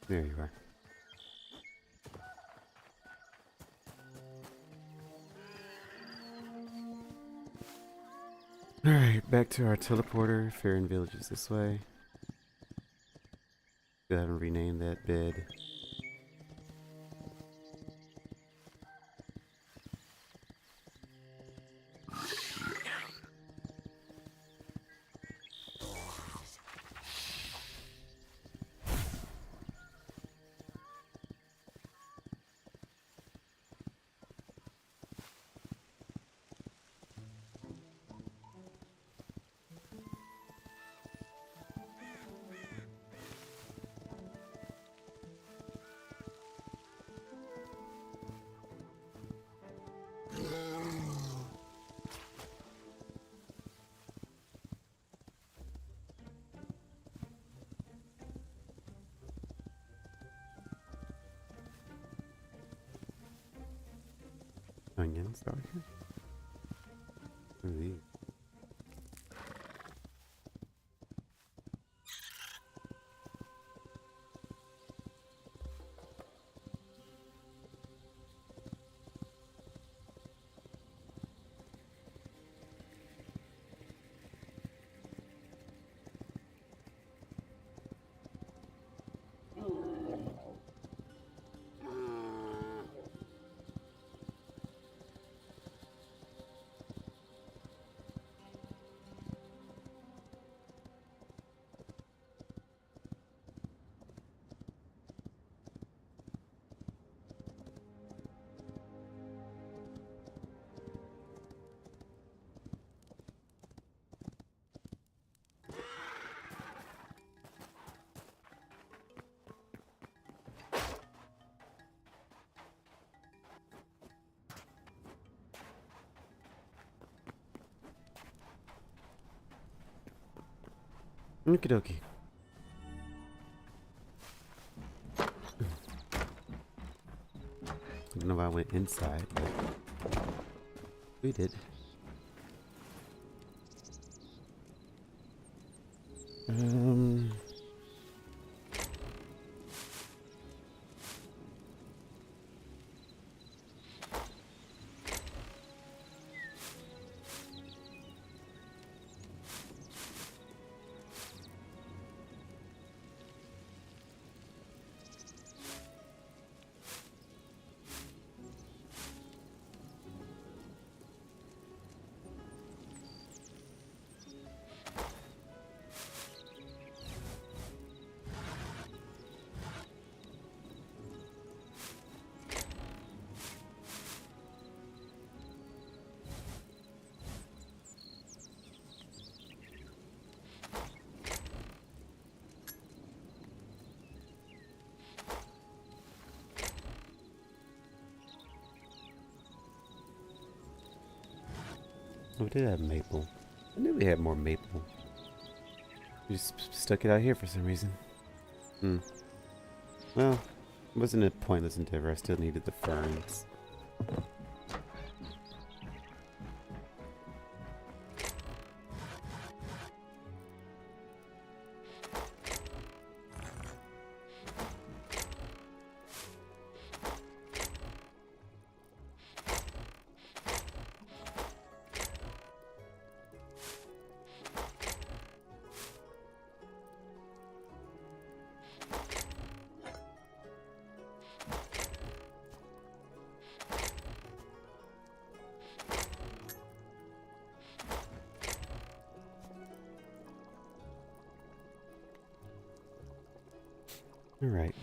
There you are. Alright, back to our teleporter. Fairn Village is this way. Go ahead and rename that bed. onions are here. What are these? Okie dokie. I don't know why I went inside, but we did. Um. We did have maple. I knew we had more maple. We just stuck it out here for some reason. Hmm. Well, wasn't a pointless endeavor. I still needed the ferns. All right.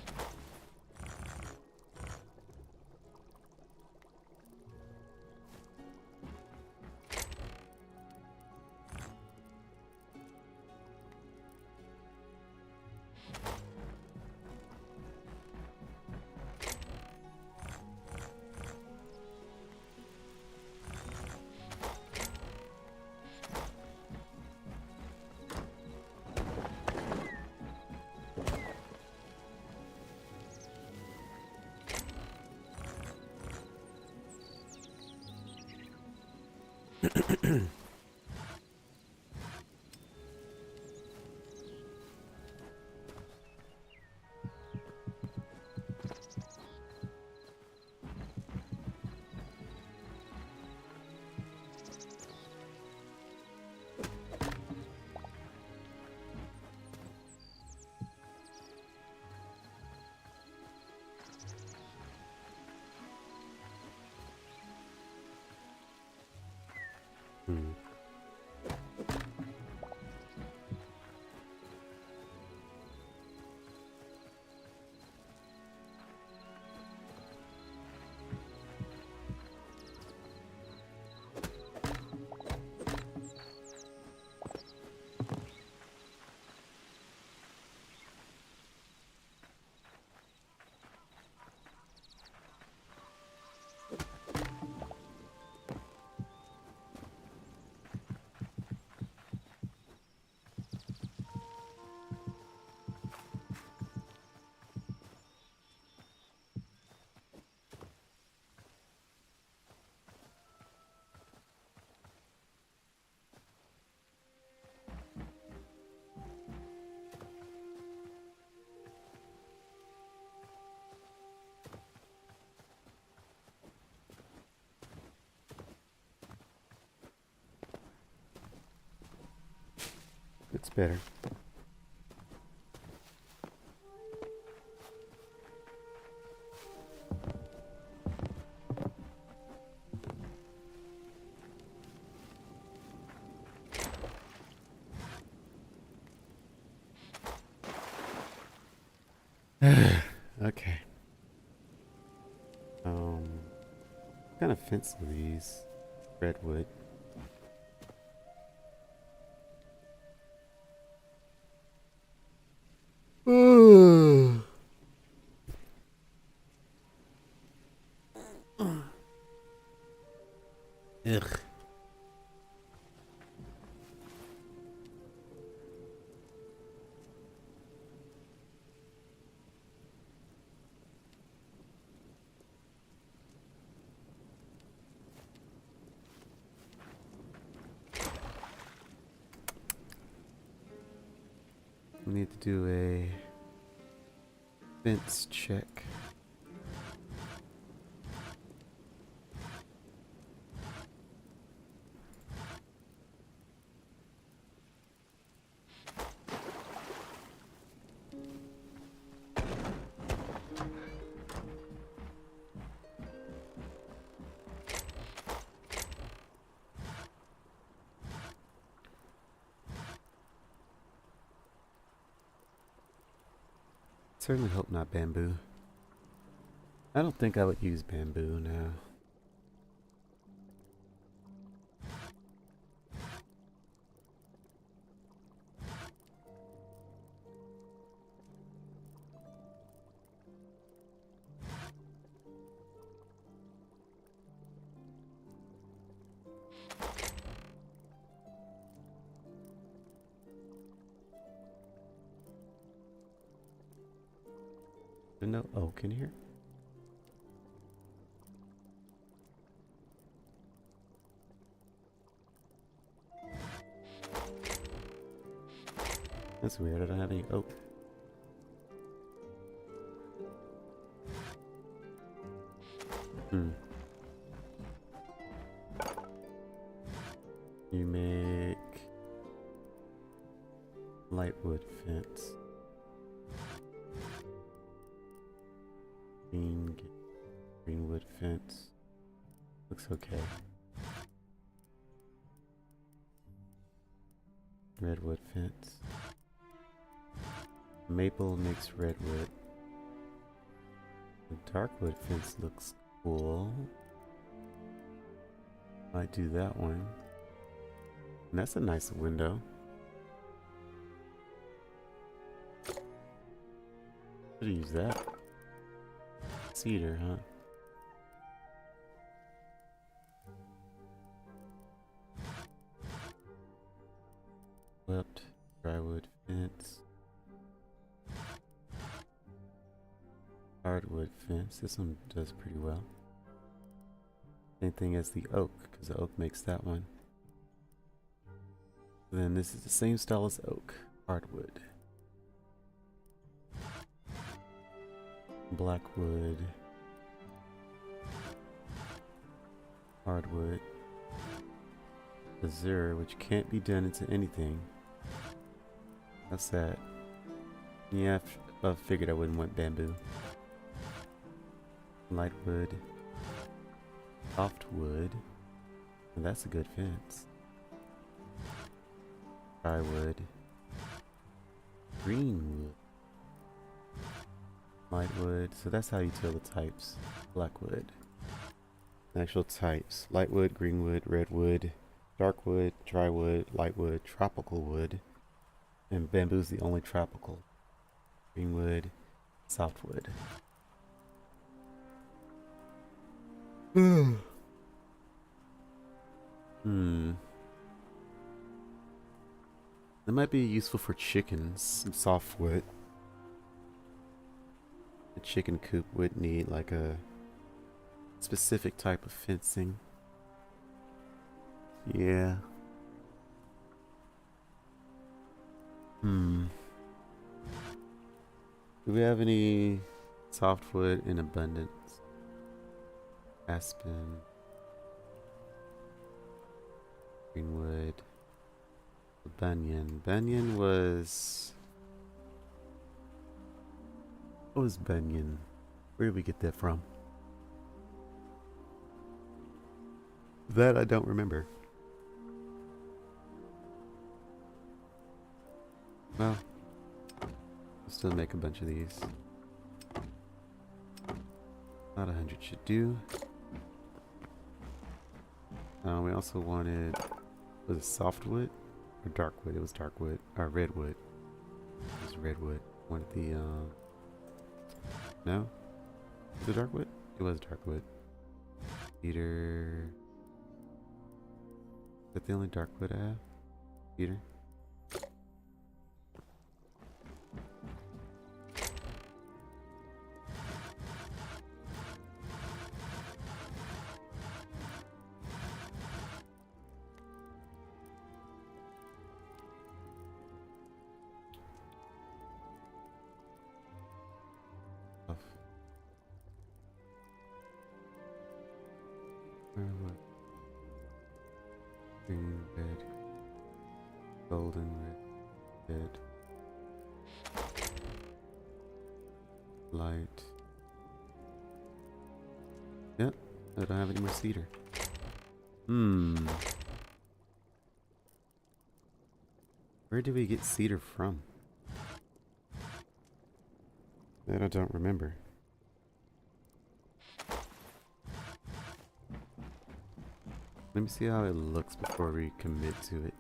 Hmm. It's better. Okay. What kind of fence are these? Redwood. Ugh. We need to do a fence check. Certainly hope not bamboo. I don't think I would use bamboo now. There's no oak in here. That's weird. I don't have any oak. You make light wood fence. Green wood fence. Looks okay. Redwood fence. Maple makes redwood. The darkwood fence looks cool. Might do that one. And that's a nice window. Should use that. Cedar, huh? Flipped drywood fence. Hardwood fence. This one does pretty well. Same thing as the oak, because the oak makes that one. Then this is the same style as oak. Hardwood. Blackwood. Hardwood. Azure, which can't be done into anything. That's that. Yeah, I figured I wouldn't want bamboo. Lightwood. Softwood. And that's a good fence. Drywood. Greenwood. Lightwood. So that's how you tell the types. Blackwood. Actual types. Lightwood, greenwood, redwood, darkwood, drywood, lightwood, tropical wood. And bamboo's the only tropical. Greenwood, softwood. That might be useful for chickens. Some softwood. A chicken coop would need like a specific type of fencing. Yeah. Do we have any softwood in abundance? Aspen. Greenwood. Banyan. Banyan was... What was Banyan? Where did we get that from? That I don't remember. Well, we'll still make a bunch of these. About 100 should do. We also wanted... Was it softwood? Or darkwood? It was darkwood. Or redwood. It was redwood. Wanted the... No? Was it darkwood? It was darkwood. Peter... Is that the only darkwood I have? Peter? Green, red, golden, red, light. Yep, I don't have any more cedar. Where do we get cedar from? That I don't remember. Let me see how it looks before we commit to it.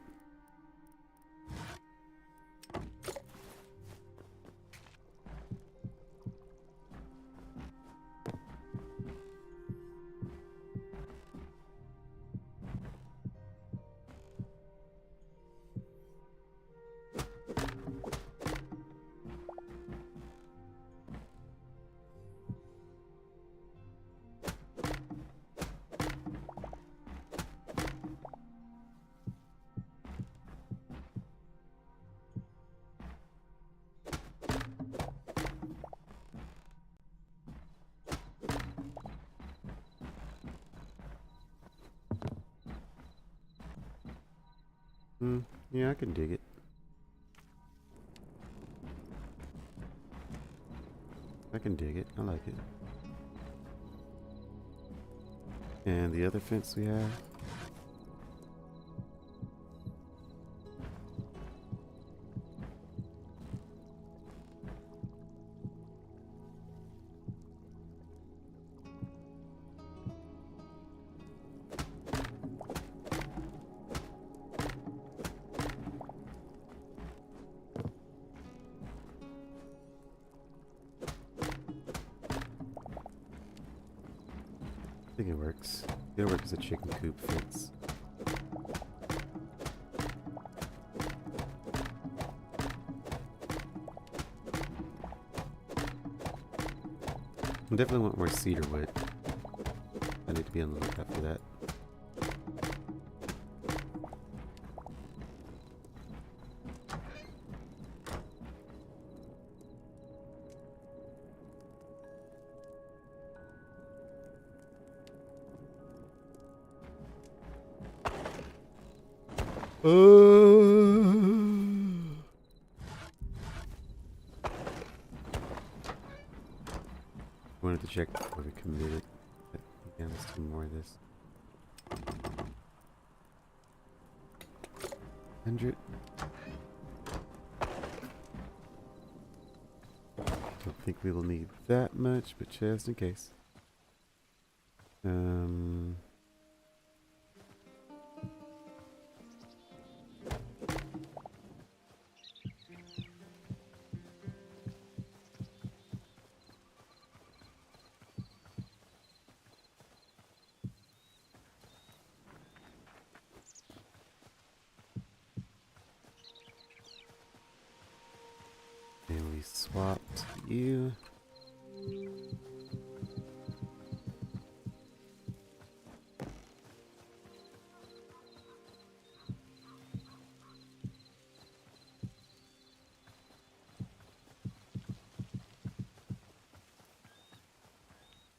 Yeah, I can dig it. I can dig it. I like it. And the other fence we have. I think it works. It'll work as a chicken coop fence. I definitely want more cedar wood. I need to be on the lookout for that. Wanted to check before we committed. But again, let's do more of this. 100. Don't think we will need that much, but just in case. And we swapped you.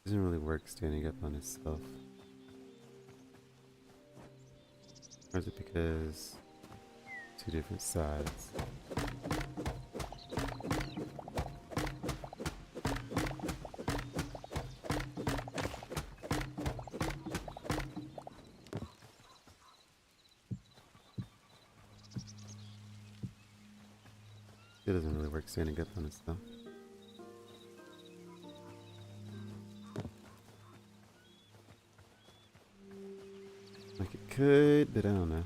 Doesn't really work standing up on itself. Or is it because two different sides. It doesn't really work standing up on it though. Like it could, but I don't know.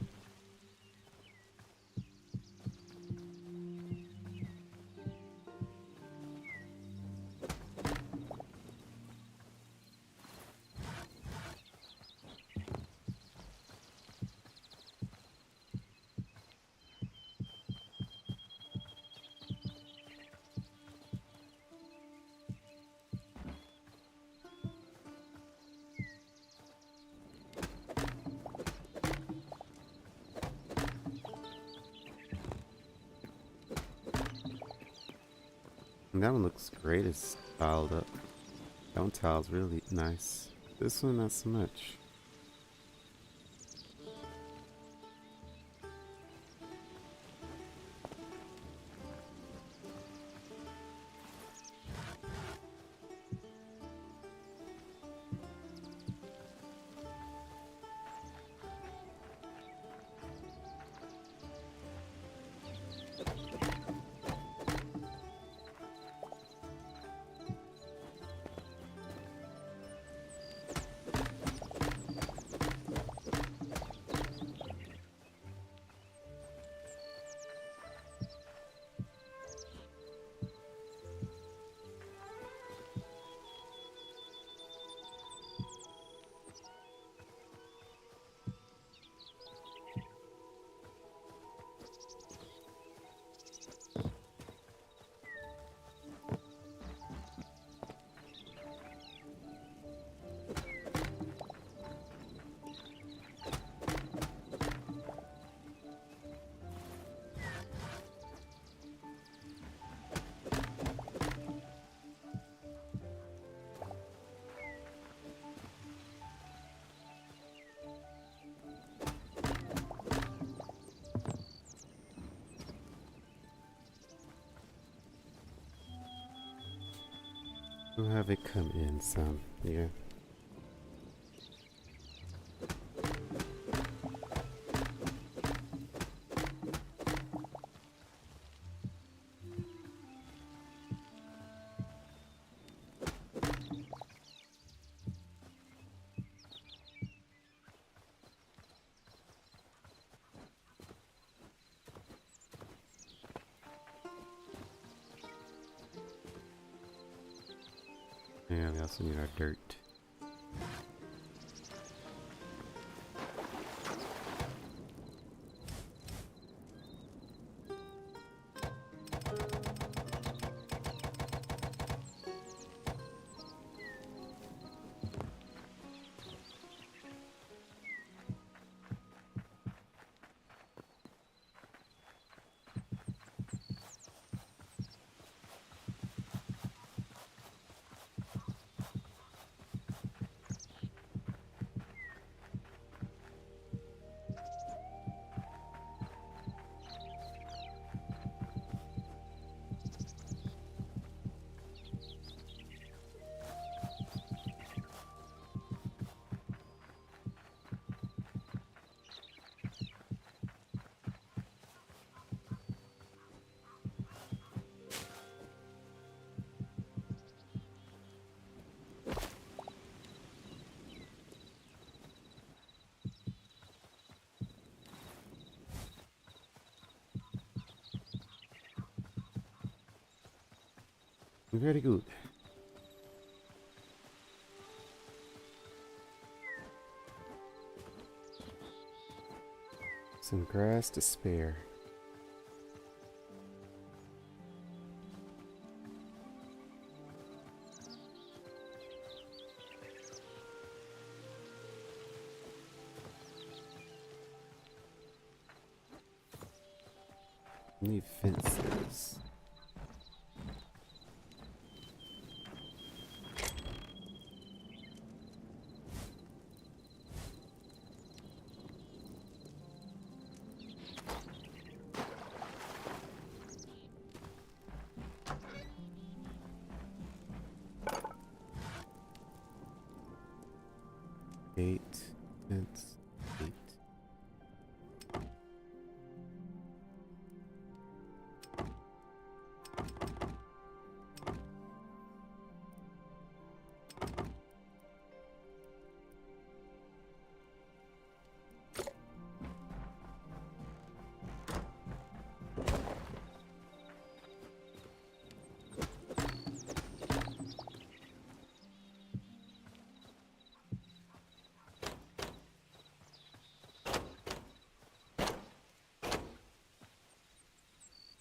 And that one looks great. It's tiled up. That one tile's really nice. This one, not so much. We'll have it come in some, yeah. Yeah, we also need our dirt. Very good. Some grass to spare. Need fences. 8 cents. 8.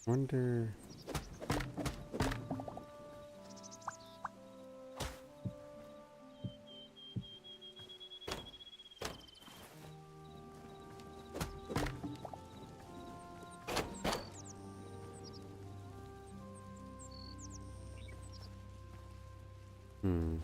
Wonder. Hmm.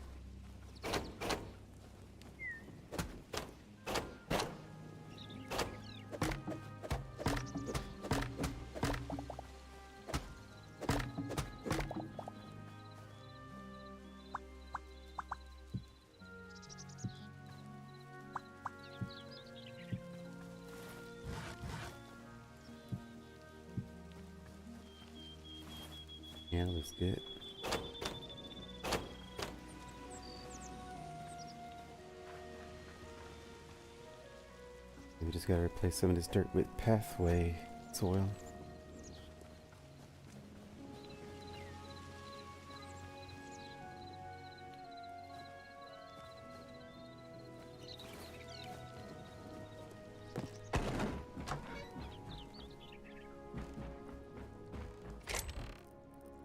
Yeah, that's good. We just gotta replace some of this dirt with pathway soil.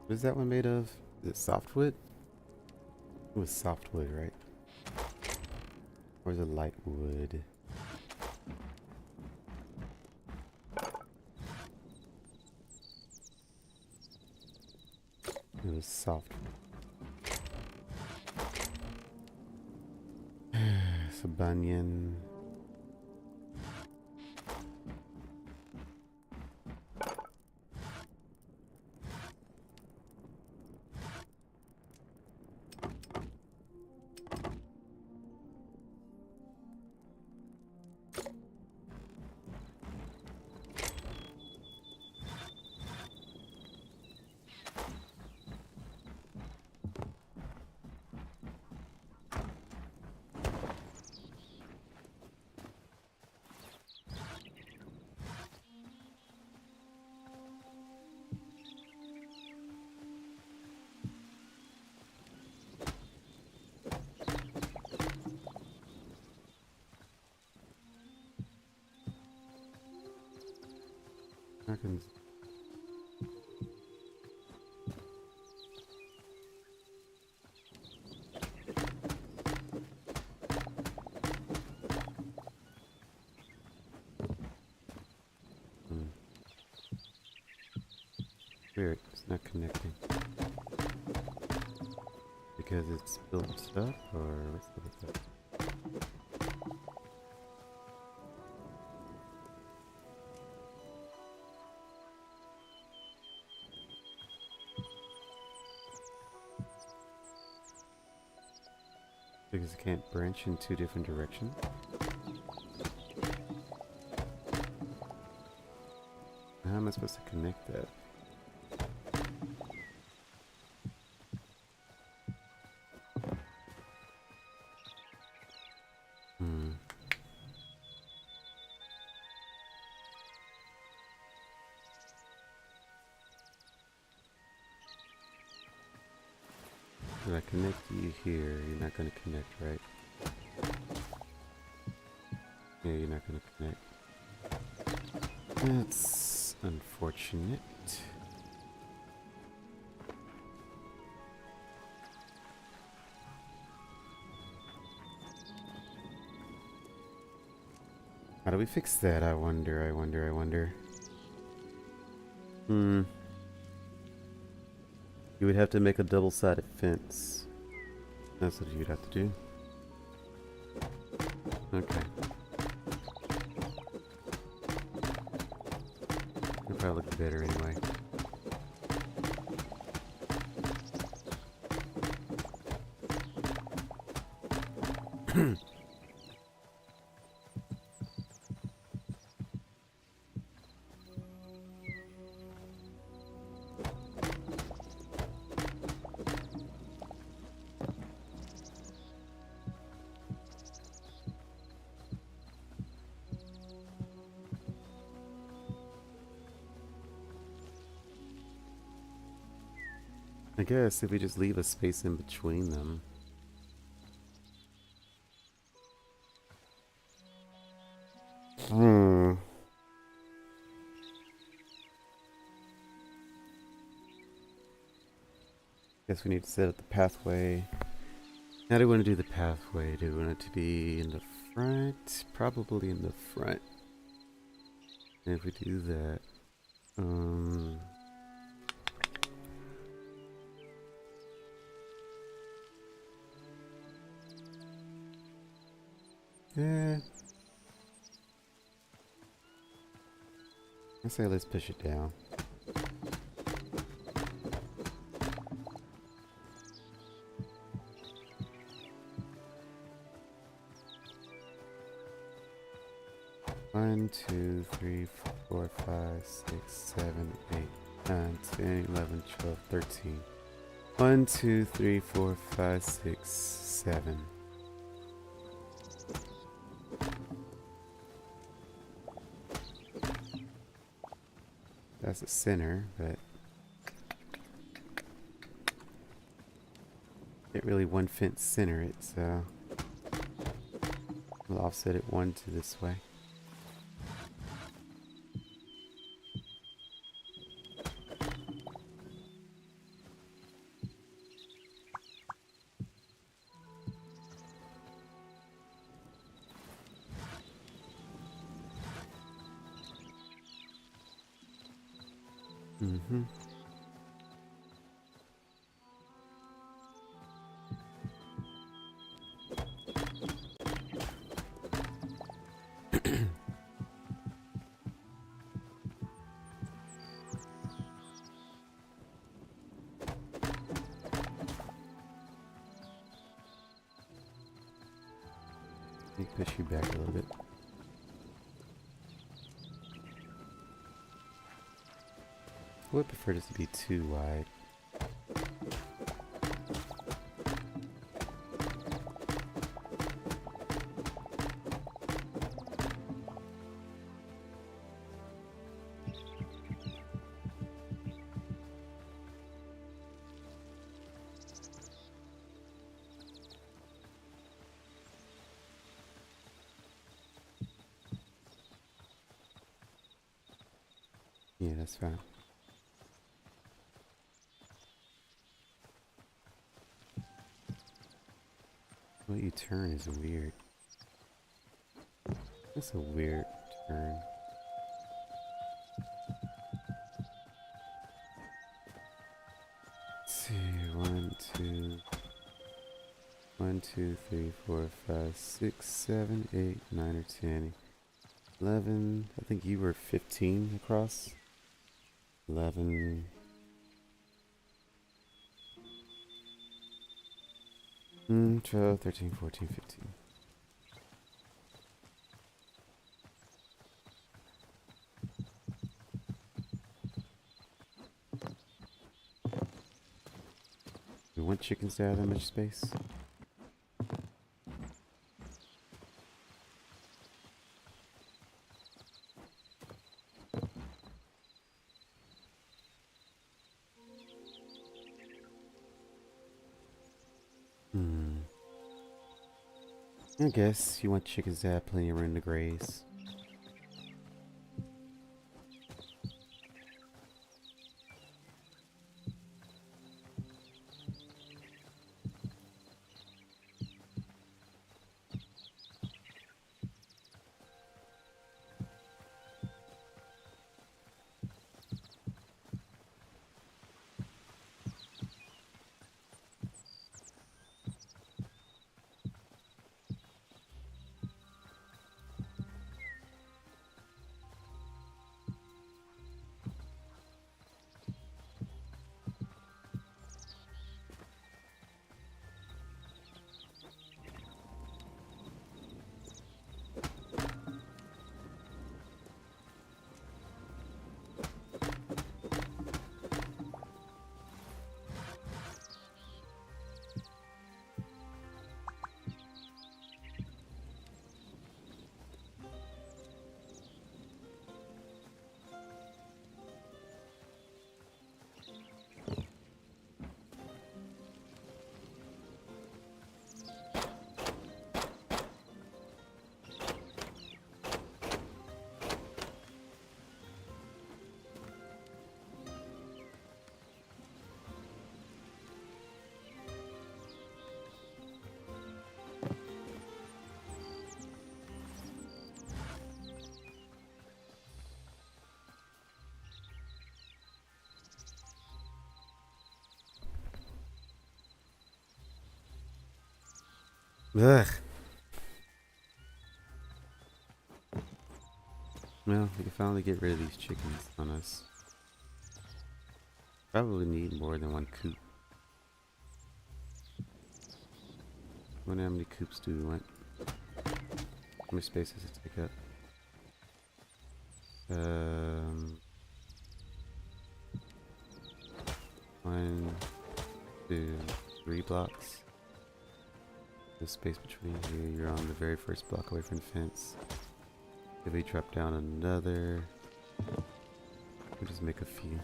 What is that one made of? Is it softwood? It was softwood, right? Or is it light wood? It was soft. It's a banyan. I can. Weird, it's not connecting. Because it's built up, or what's the up? Because it can't branch in 2 different directions. How am I supposed to connect that? If I connect you here, you're not going to connect, right? Yeah, you're not going to connect. That's unfortunate. How do we fix that? I wonder. You would have to make a double-sided fence. That's what you'd have to do. Okay. It'll probably look better anyway. I guess if we just leave a space in between them. Hmm. Guess we need to set up the pathway. How do we want to do the pathway? Do we want it to be in the front? Probably in the front. And if we do that, yeah. I say let's push it down. One, 2, 3, 4, 5, 6, 7, 8, 9, 10, 11, 12, 13. 1, 2, 3, 4, 5, 6, 7. That's the center, but can't really one fence center it, so we'll offset it 1 to this way. Mm-hmm. Let me push you back a little bit. I would prefer this to be too wide. Yeah, that's fine. The way you turn is weird. That's a weird turn. Let's see, 1, 2, 1, 2, 3, 4, 5, 6, 7, 8, 9, or 10, 11. I think you were 15 across. 11. 12, 13, 14, 15. We want chickens to have that much space? I guess you want chickens to have plenty of room to graze. Ugh. Well, we can finally get rid of these chickens on us. Probably need more than one coop. Wonder how many coops do we want? How many spaces does it take up? 1, 2, 3 blocks. The space between here, you're on the very first block away from the fence. If we drop down another, we'll just make a few.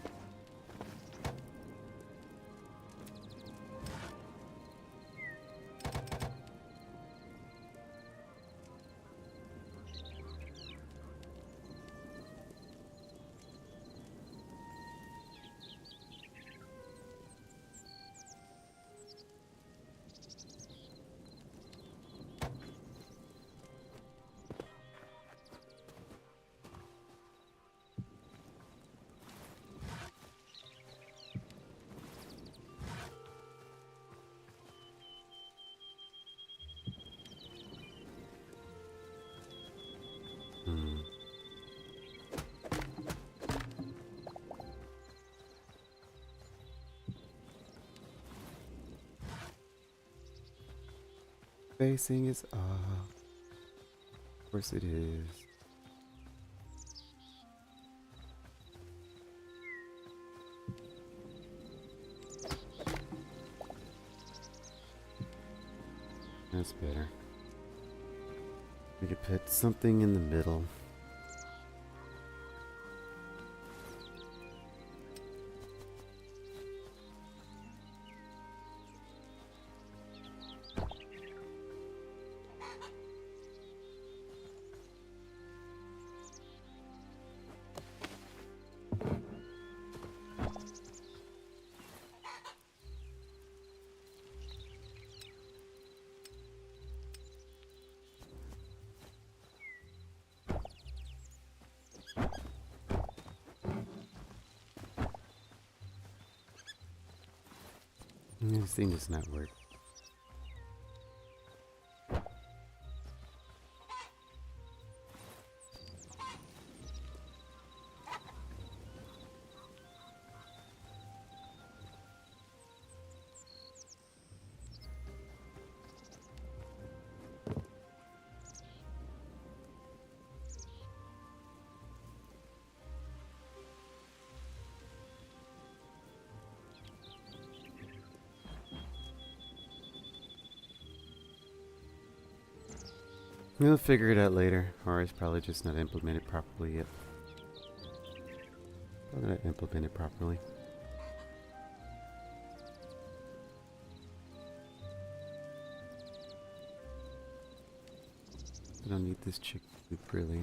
Spacing is off. Of course it is. That's better. We could put something in the middle. This thing does not work. We'll figure it out later, or it's probably just not implemented properly yet. Probably not implemented properly. I don't need this chick coop really.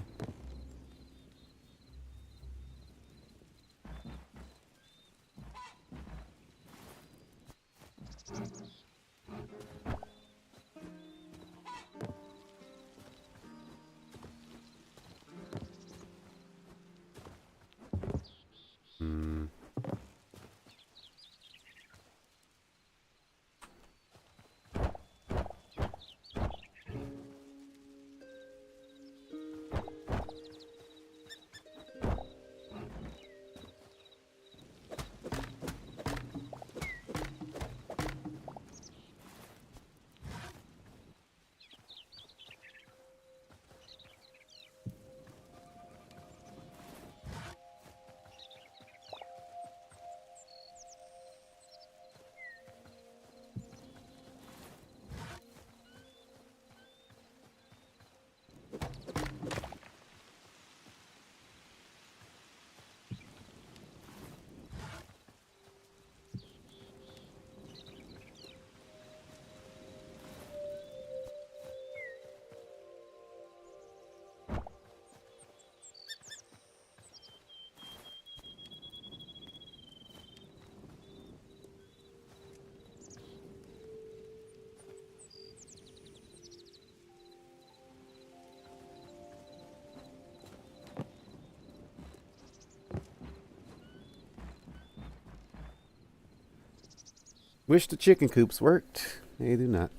Wish the chicken coops worked. They do not.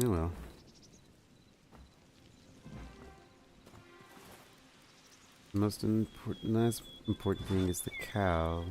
Oh well. Most important thing is the cow.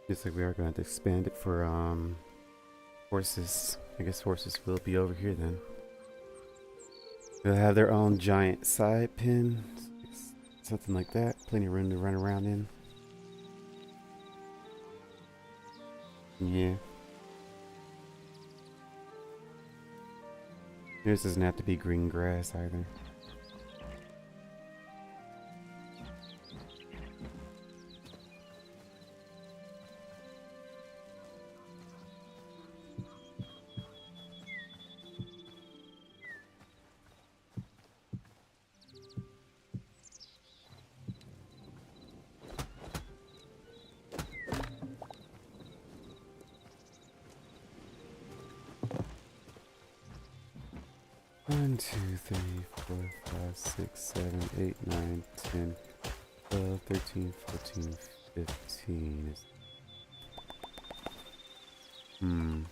Looks like we are going to expand it for horses. I guess horses will be over here then. They'll have their own giant side pen, something like that. Plenty of room to run around in. Yeah. Yours doesn't have to be green grass either. One, 2, 3, 4, 5, 6, 7, 8, 9, 10, 12, 13, 14, 15. Hmm.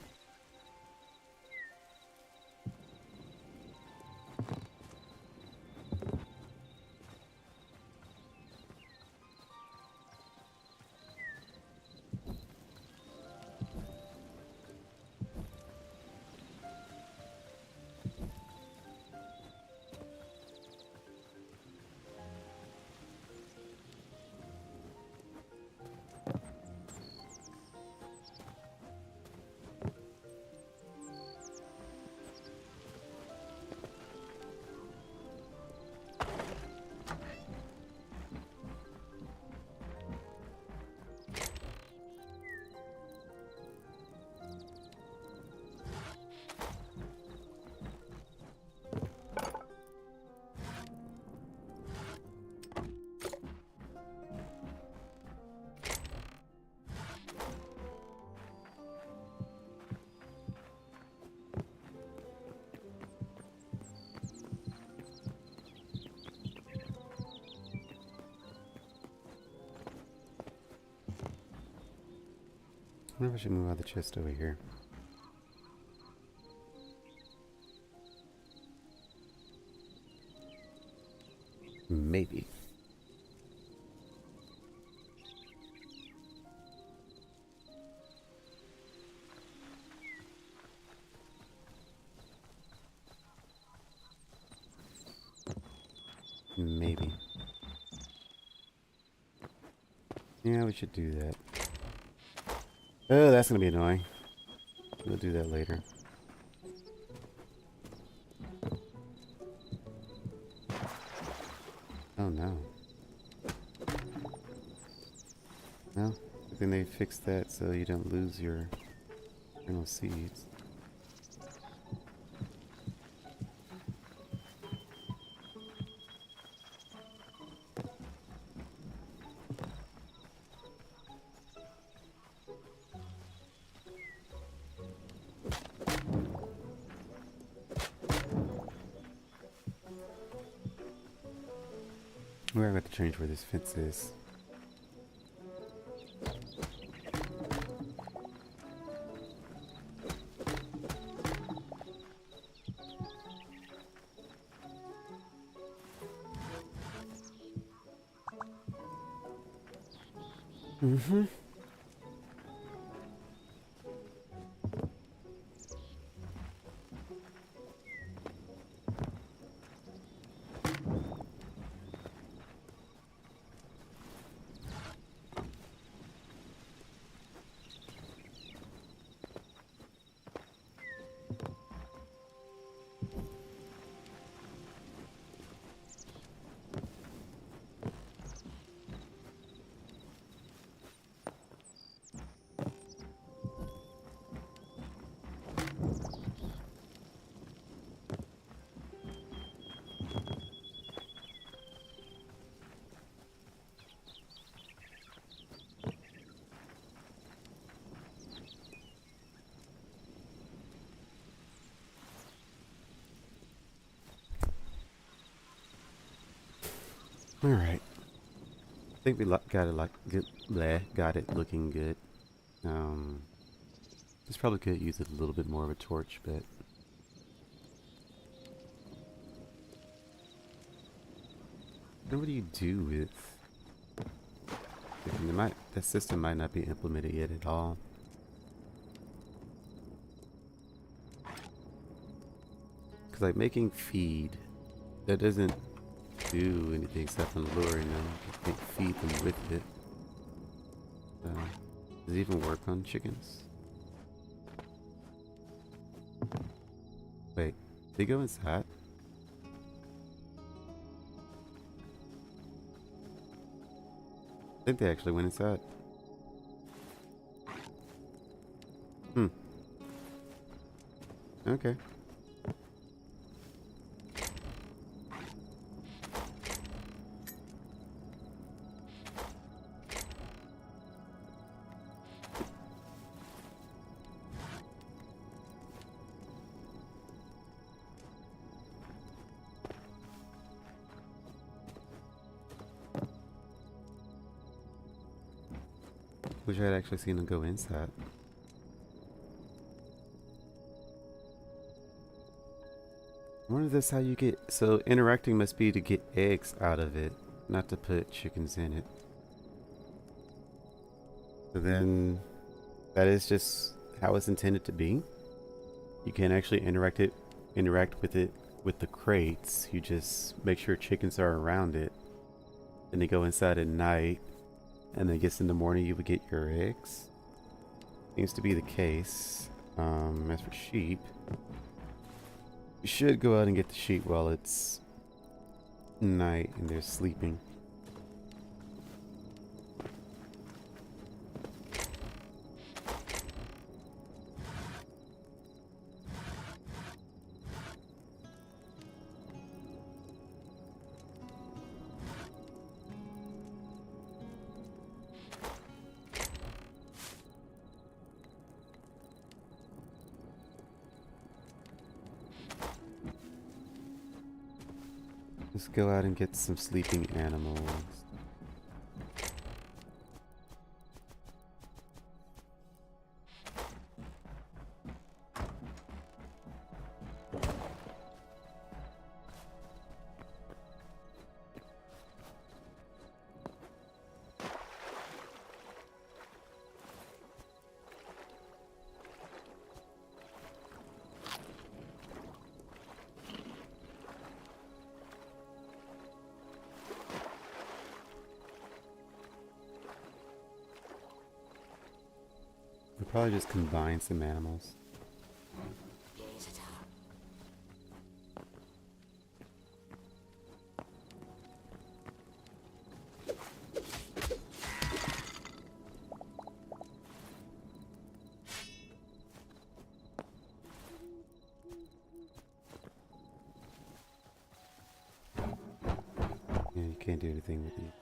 I wonder if I should move out the chest over here. Maybe. Maybe. Yeah, we should do that. Oh, that's gonna be annoying. We'll do that later. Oh no. No? I think they fixed that so you don't lose your kernel seeds. We're going to change where this fence is. Mm-hmm. All right. I think we got it like good. Bleh, got it looking good. This probably could use a little bit more of a torch, but then what do you do with? I mean, that system might not be implemented yet at all. Because like making feed, that doesn't do anything except for luring them. You can't feed them with it. Does it even work on chickens? Wait, they go inside? I think they actually went inside. Hmm. Okay. Wish I had actually seen them go inside. I wonder if that's how you get... So interacting must be to get eggs out of it, not to put chickens in it. So then that is just how it's intended to be. You can't actually interact with it with the crates. You just make sure chickens are around it. Then they go inside at night, and then I guess in the morning you would get your eggs. Seems to be the case. As for sheep, you should go out and get the sheep while it's night and they're sleeping. Let's go out and get some sleeping animals. We'll probably just combine some animals. Yeah, you can't do anything with it.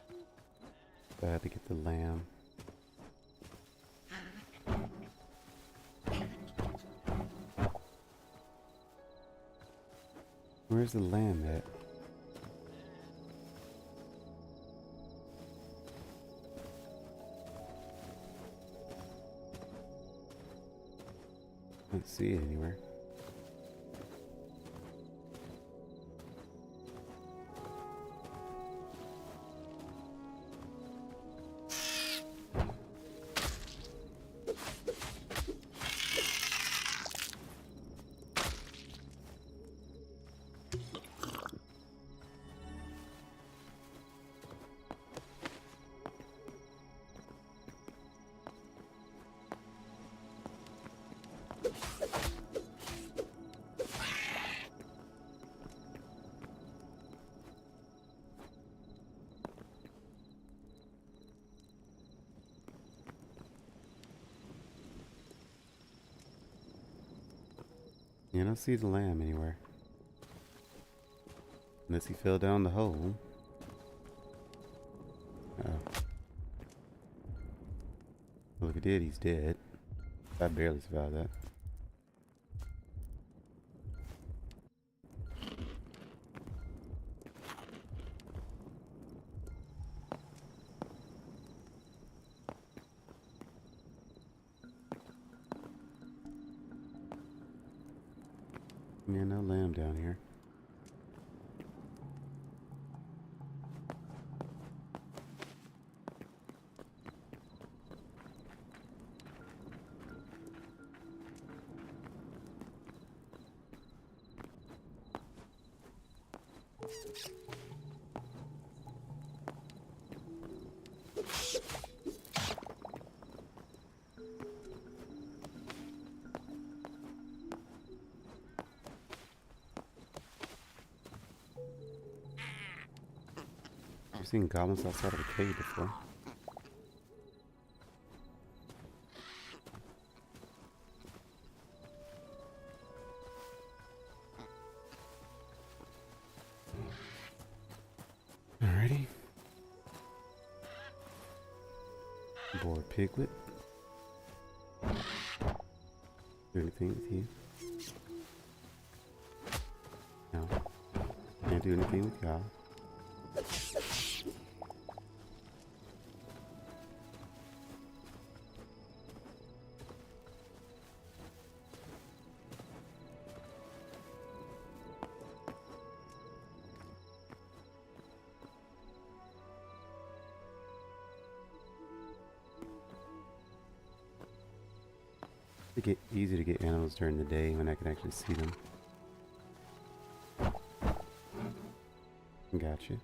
So I had to get the lamb. Where's the lamb at? I don't see it anywhere. Yeah, I don't see the lamb anywhere. Unless he fell down the hole. Oh. Well, if he did, he's dead. I barely survived that. Yeah, no lamb down here. I've seen goblins outside of a cave before. Alrighty. Boar piglet. Do anything with you? No. Can't do anything with y'all. It's easy to get animals during the day when I can actually see them. Gotcha.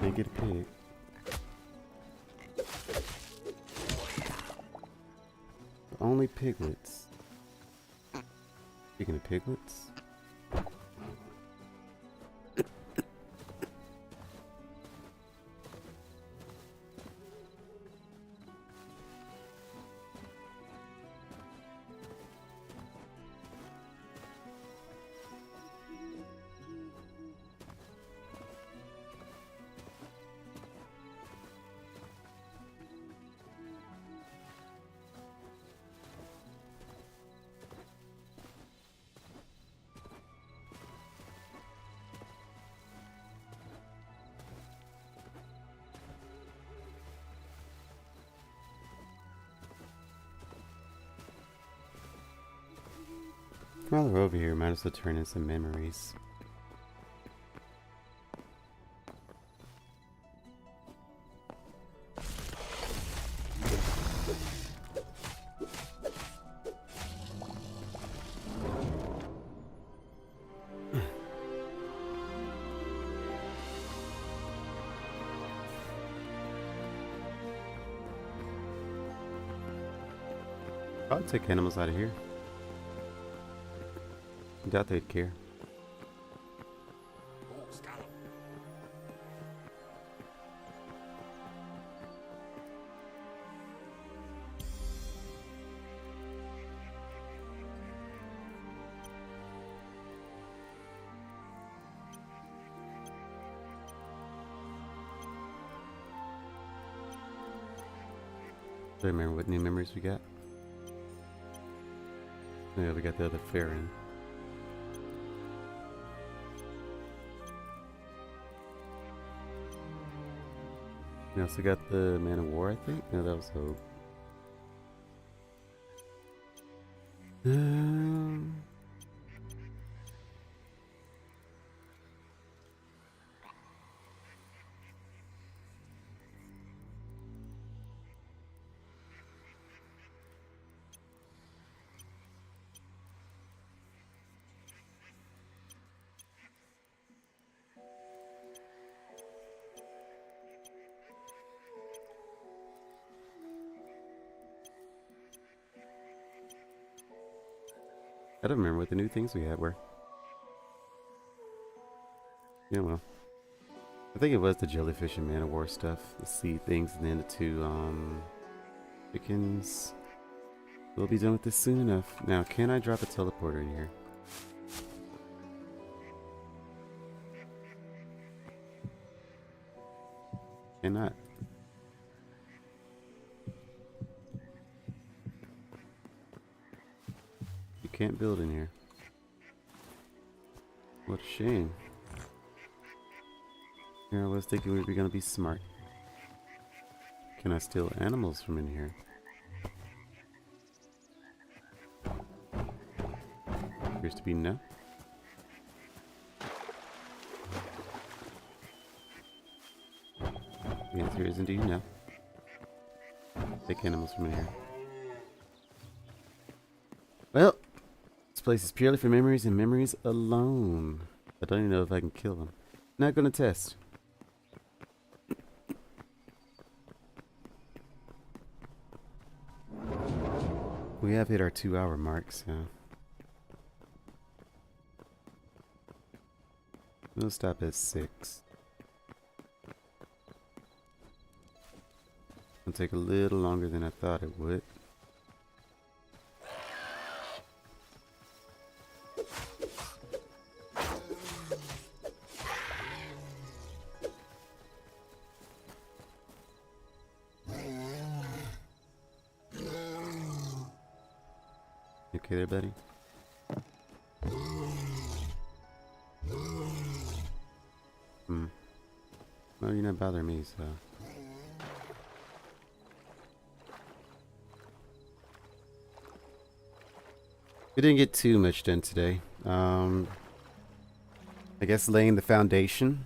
Can't get a pig. Only piglets. Speaking of piglets. While we're over here, might as well turn in some memories. I'll take animals out of here. Doubt they'd care. Do I remember what new memories we got? Yeah, we got the other Farron. We also got the Man of War, I think? No, that was Hope. I don't remember what the new things we had were. Yeah, well. I think it was the jellyfish and Man of War stuff. The sea things, and then the two, chickens. We'll be done with this soon enough. Now, can I drop a teleporter in here? Cannot. You can't build in here. What a shame. Here I was thinking we were gonna be smart. Can I steal animals from in here? Appears to be no. The answer is indeed no. Take animals from in here. Well, this place is purely for memories and memories alone. I don't even know if I can kill them. Not gonna test. We have hit our 2-hour mark, so we'll stop at 6. It'll take a little longer than I thought it would. You okay there, buddy? Well, you're not bothering me, so. We didn't get too much done today. I guess laying the foundation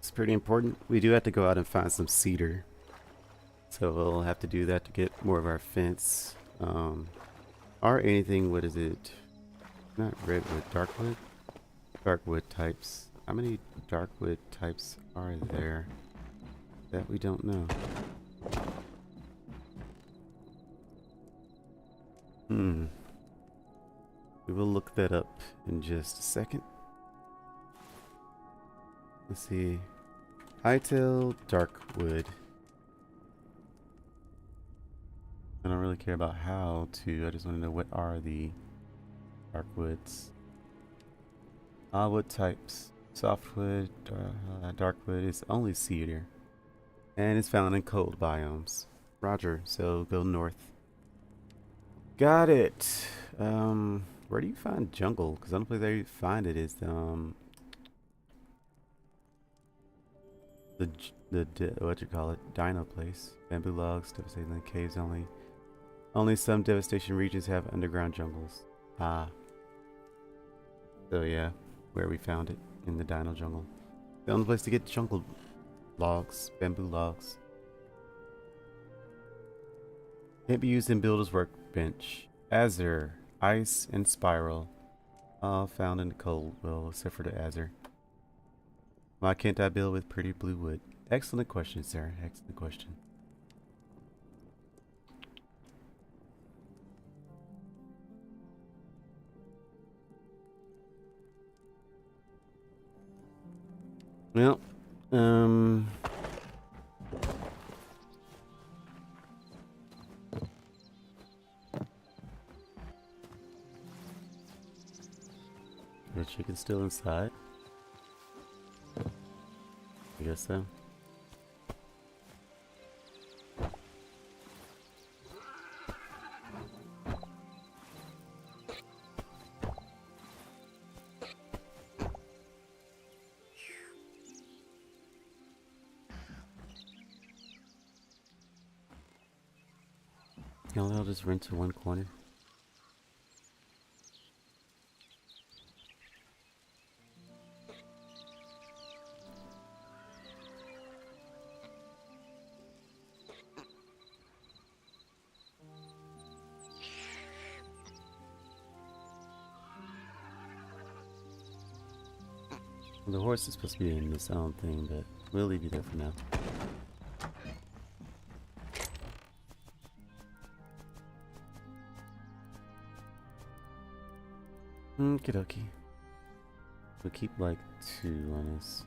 is pretty important. We do have to go out and find some cedar. So we'll have to do that to get more of our fence. Or anything, what is it? Not redwood, darkwood? Darkwood types. How many darkwood types are there? That we don't know. We will look that up in just a second. Let's see. Hytale darkwood. I don't really care about how to. I just want to know what are the darkwoods. Wood types. Softwood, darkwood is only cedar. And it's found in cold biomes. Roger, so go north. Got it. Where do you find jungle? Because the only place I find it is the what you call it, dino place. Bamboo logs, devastating the caves only. Only some devastation regions have underground jungles. Ah. So yeah, where we found it, in the dino jungle. The only place to get jungle logs, bamboo logs. Can't be used in builder's workbench. Azure, ice, and spiral. All found in the cold, well, except for the azure. Why can't I build with pretty blue wood? Excellent question, sir. Excellent question. Well, the chicken's still inside? I guess so. I'll just run to one corner. The horse is supposed to be in this own thing, but we'll leave you there for now. Okie dokie. We'll keep like 2 on us.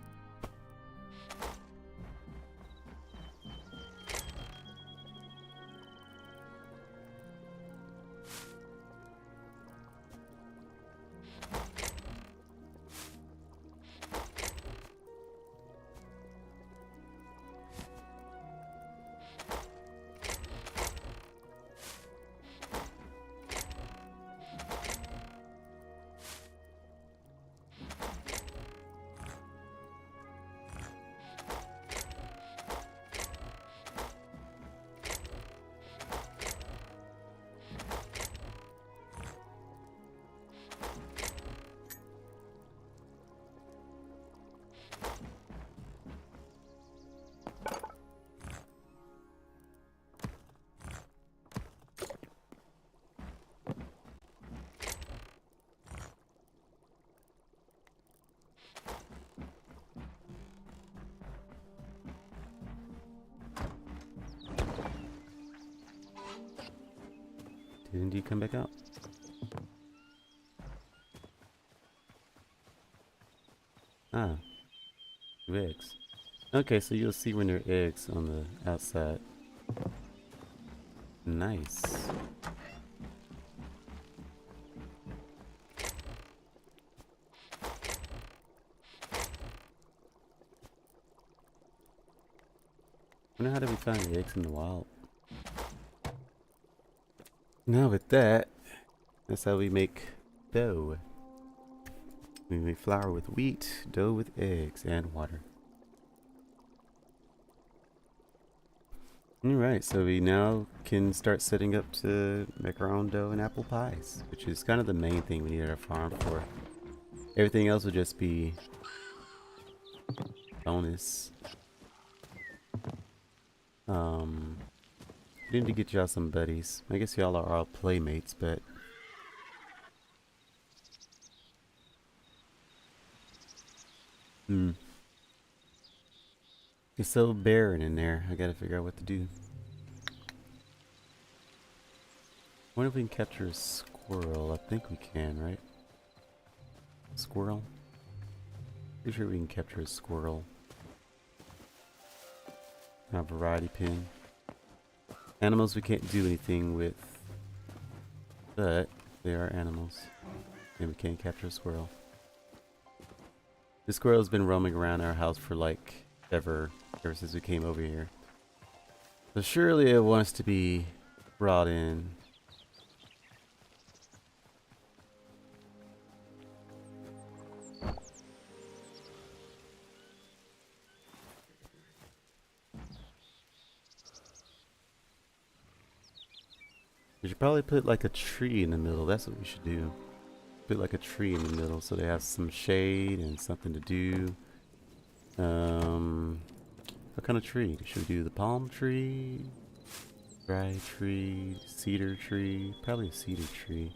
Did indeed come back out. Ah, 2 eggs. Okay, so you'll see when there are eggs on the outside. Nice. I wonder how do we find the eggs in the wild? Now with that, that's how we make dough. We make flour with wheat, dough with eggs, and water. Alright, so we now can start setting up to make our own dough and apple pies, which is kind of the main thing we need our farm for. Everything else will just be bonus. We need to get y'all some buddies. I guess y'all are all playmates, but it's so barren in there. I gotta figure out what to do. Wonder if we can capture a squirrel. I think we can, right? Squirrel? Pretty sure we can capture a squirrel. A variety pin. Animals we can't do anything with, but they are animals. And we can't capture a squirrel. The squirrel has been roaming around our house for like ever since we came over here. So surely it wants to be brought in. We should probably put like a tree in the middle. That's what we should do. Put like a tree in the middle so they have some shade and something to do. What kind of tree? Should we do the palm tree? Dry tree? Cedar tree? Probably a cedar tree.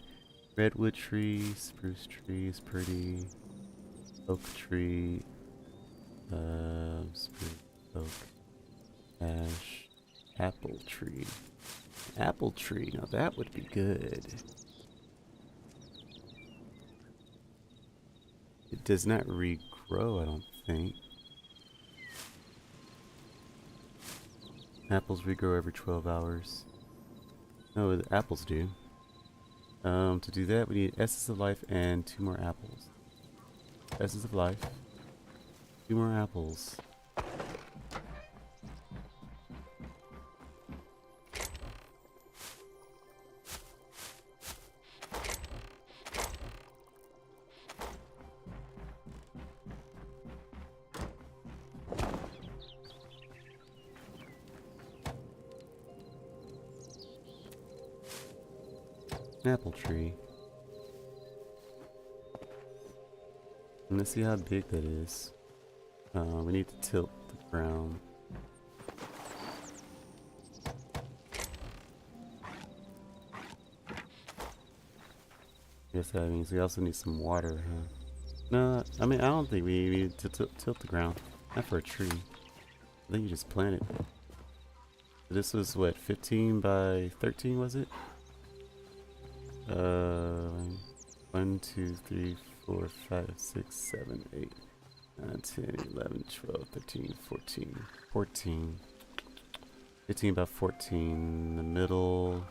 Redwood tree? Spruce tree is pretty. Oak tree. Spruce, oak, ash, apple tree. Apple tree, now that would be good. It does not regrow, I don't think. Apples regrow every 12 hours. No, the apples do. To do that, we need Essence of Life and 2 more apples. Essence of Life. 2 more apples. Apple tree. And let's see how big that is. We need to tilt the ground. Guess that means we also need some water, huh? No, I mean, I don't think we need to tilt the ground. Not for a tree. I think you just plant it. This was what, 15 by 13 was it? 1, 2, 3, 4, 5, 6, 7, 8, 9, 10, 11, 12, 13, 14. 14. 15 by 14. The middle.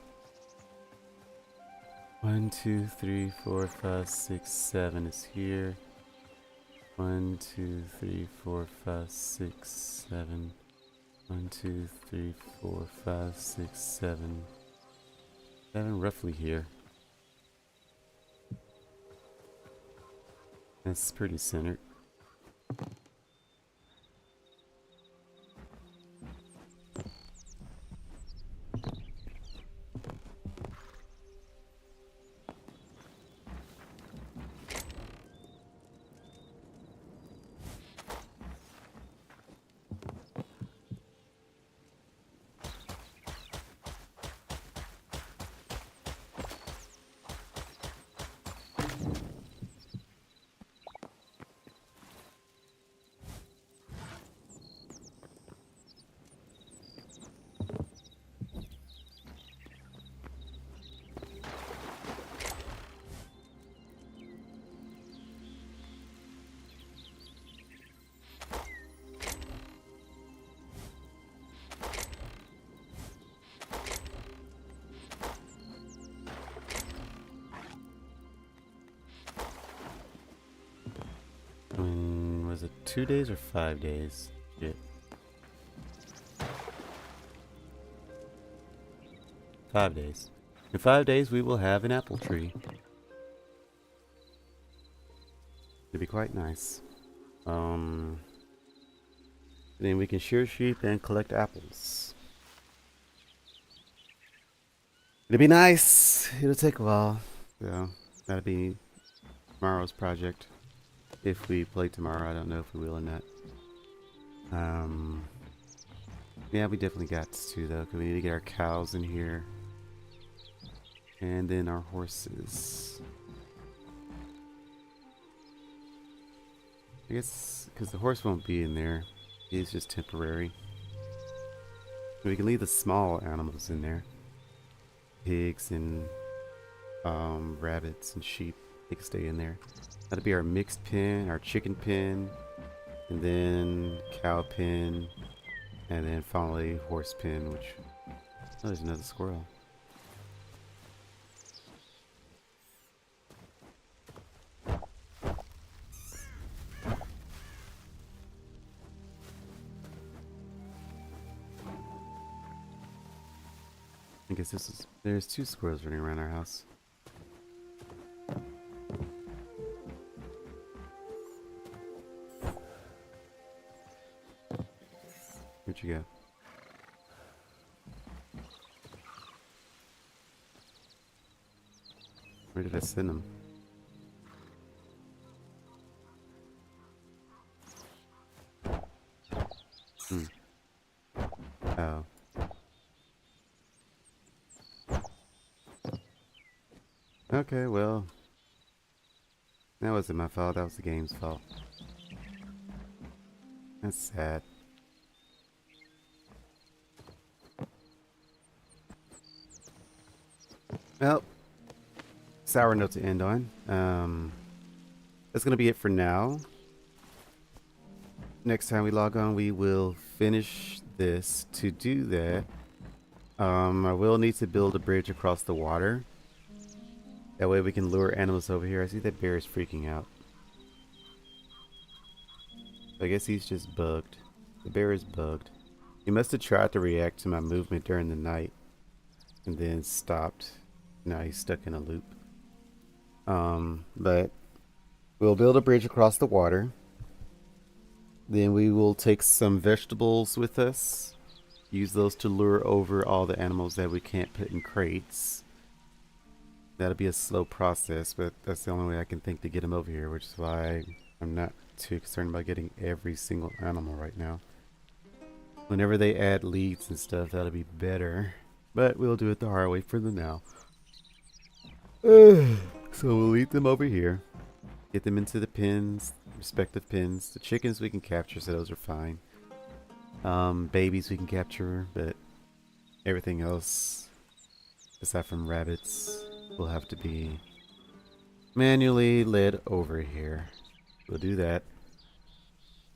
1, 2, 3, 4, 5, 6, 7 is here. 1, 2, 3, 4, 5, 6, 7. 1, 2, 3, 4, 5, 6, 7. 7 roughly here. That's pretty centered. it 2 days or 5 days? Shit. 5 days. In 5 days, we will have an apple tree. It'll be quite nice. Then we can shear sheep and collect apples. It'll be nice. It'll take a while. So, that'll be tomorrow's project. If we play tomorrow, I don't know if we will or not. Yeah, we definitely got to though, because we need to get our cows in here. And then our horses. I guess, because the horse won't be in there. He's just temporary. We can leave the small animals in there. Pigs and rabbits and sheep. They can stay in there. That'll be our mixed pen, our chicken pen, and then cow pen, and then finally horse pen, which... Oh, there's another squirrel. I guess this is... There's 2 squirrels running around our house. Where'd you go? Where did I send them? Oh. Okay, well. That wasn't my fault, that was the game's fault. That's sad. Well, sour note to end on. That's gonna be it for now. Next time we log on, we will finish this. To do that, I will need to build a bridge across the water. That way we can lure animals over here. I see that bear is freaking out. I guess he's just bugged. The bear is bugged. He must have tried to react to my movement during the night and then stopped. Now he's stuck in a loop. But we'll build a bridge across the water. Then we will take some vegetables with us. Use those to lure over all the animals that we can't put in crates. That'll be a slow process, but that's the only way I can think to get them over here, which is why I'm not too concerned about getting every single animal right now. Whenever they add leads and stuff, that'll be better. But we'll do it the hard way for the now. So we'll lead them over here. Get them into the pens, respective pens. The chickens we can capture, so those are fine. Babies we can capture, but everything else, aside from rabbits, will have to be manually led over here. We'll do that.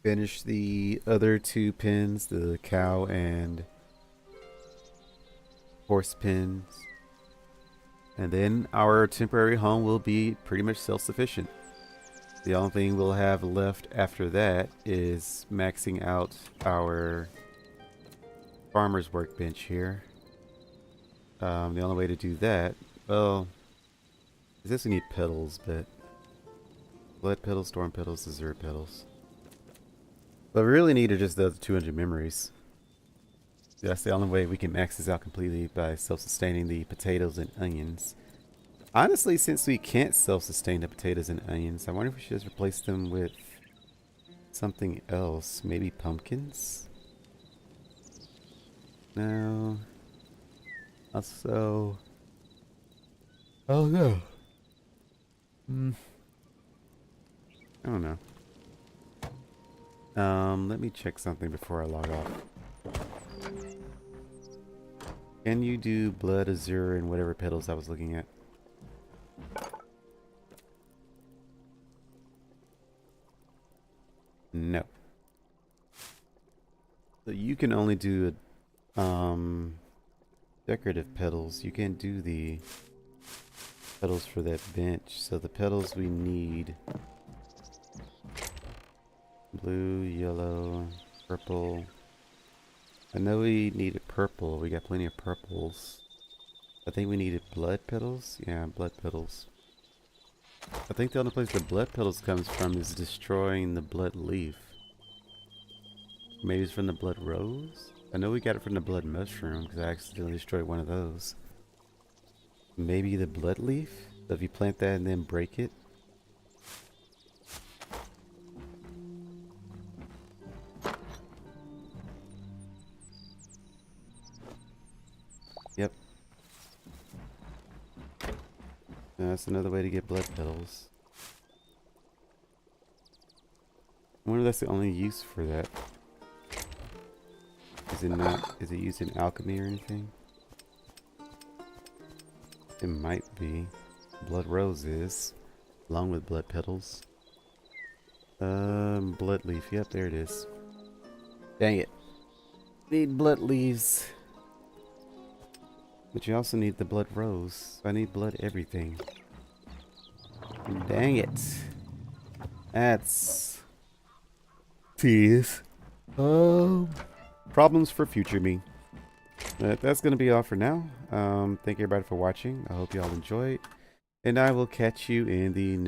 Finish the other 2 pens, the cow and horse pens. And then our temporary home will be pretty much self-sufficient. The only thing we'll have left after that is maxing out our farmer's workbench here. The only way to do that, well, I guess we need petals, but blood petals, storm petals, desert petals. What we really need are just the other 200 memories. That's the only way we can max this out completely, by self-sustaining the potatoes and onions. Honestly, since we can't self-sustain the potatoes and onions, I wonder if we should just replace them with something else. Maybe pumpkins? No. Also... Oh no. I don't know. Let me check something before I log off. Can you do blood, azure, and whatever petals I was looking at? No. So you can only do decorative petals. You can't do the petals for that bench. So the petals we need Blue, yellow, purple. I know we needed purple. We got plenty of purples. I think we needed blood petals. Yeah, blood petals. I think the only place the blood petals comes from is destroying the blood leaf. Maybe it's from the blood rose? I know we got it from the blood mushroom because I accidentally destroyed one of those. Maybe the blood leaf? So if you plant that and then break it. Yep. That's another way to get blood petals. I wonder if that's the only use for that. Is it not? Is it used in alchemy or anything? It might be. Blood rose is, along with blood petals. Blood leaf. Yep, there it is. Dang it. Need blood leaves. But you also need the blood rose. I need blood everything. Dang it. That's tedious. Problems for future me. But that's going to be all for now. Thank you everybody for watching. I hope you all enjoyed. And I will catch you in the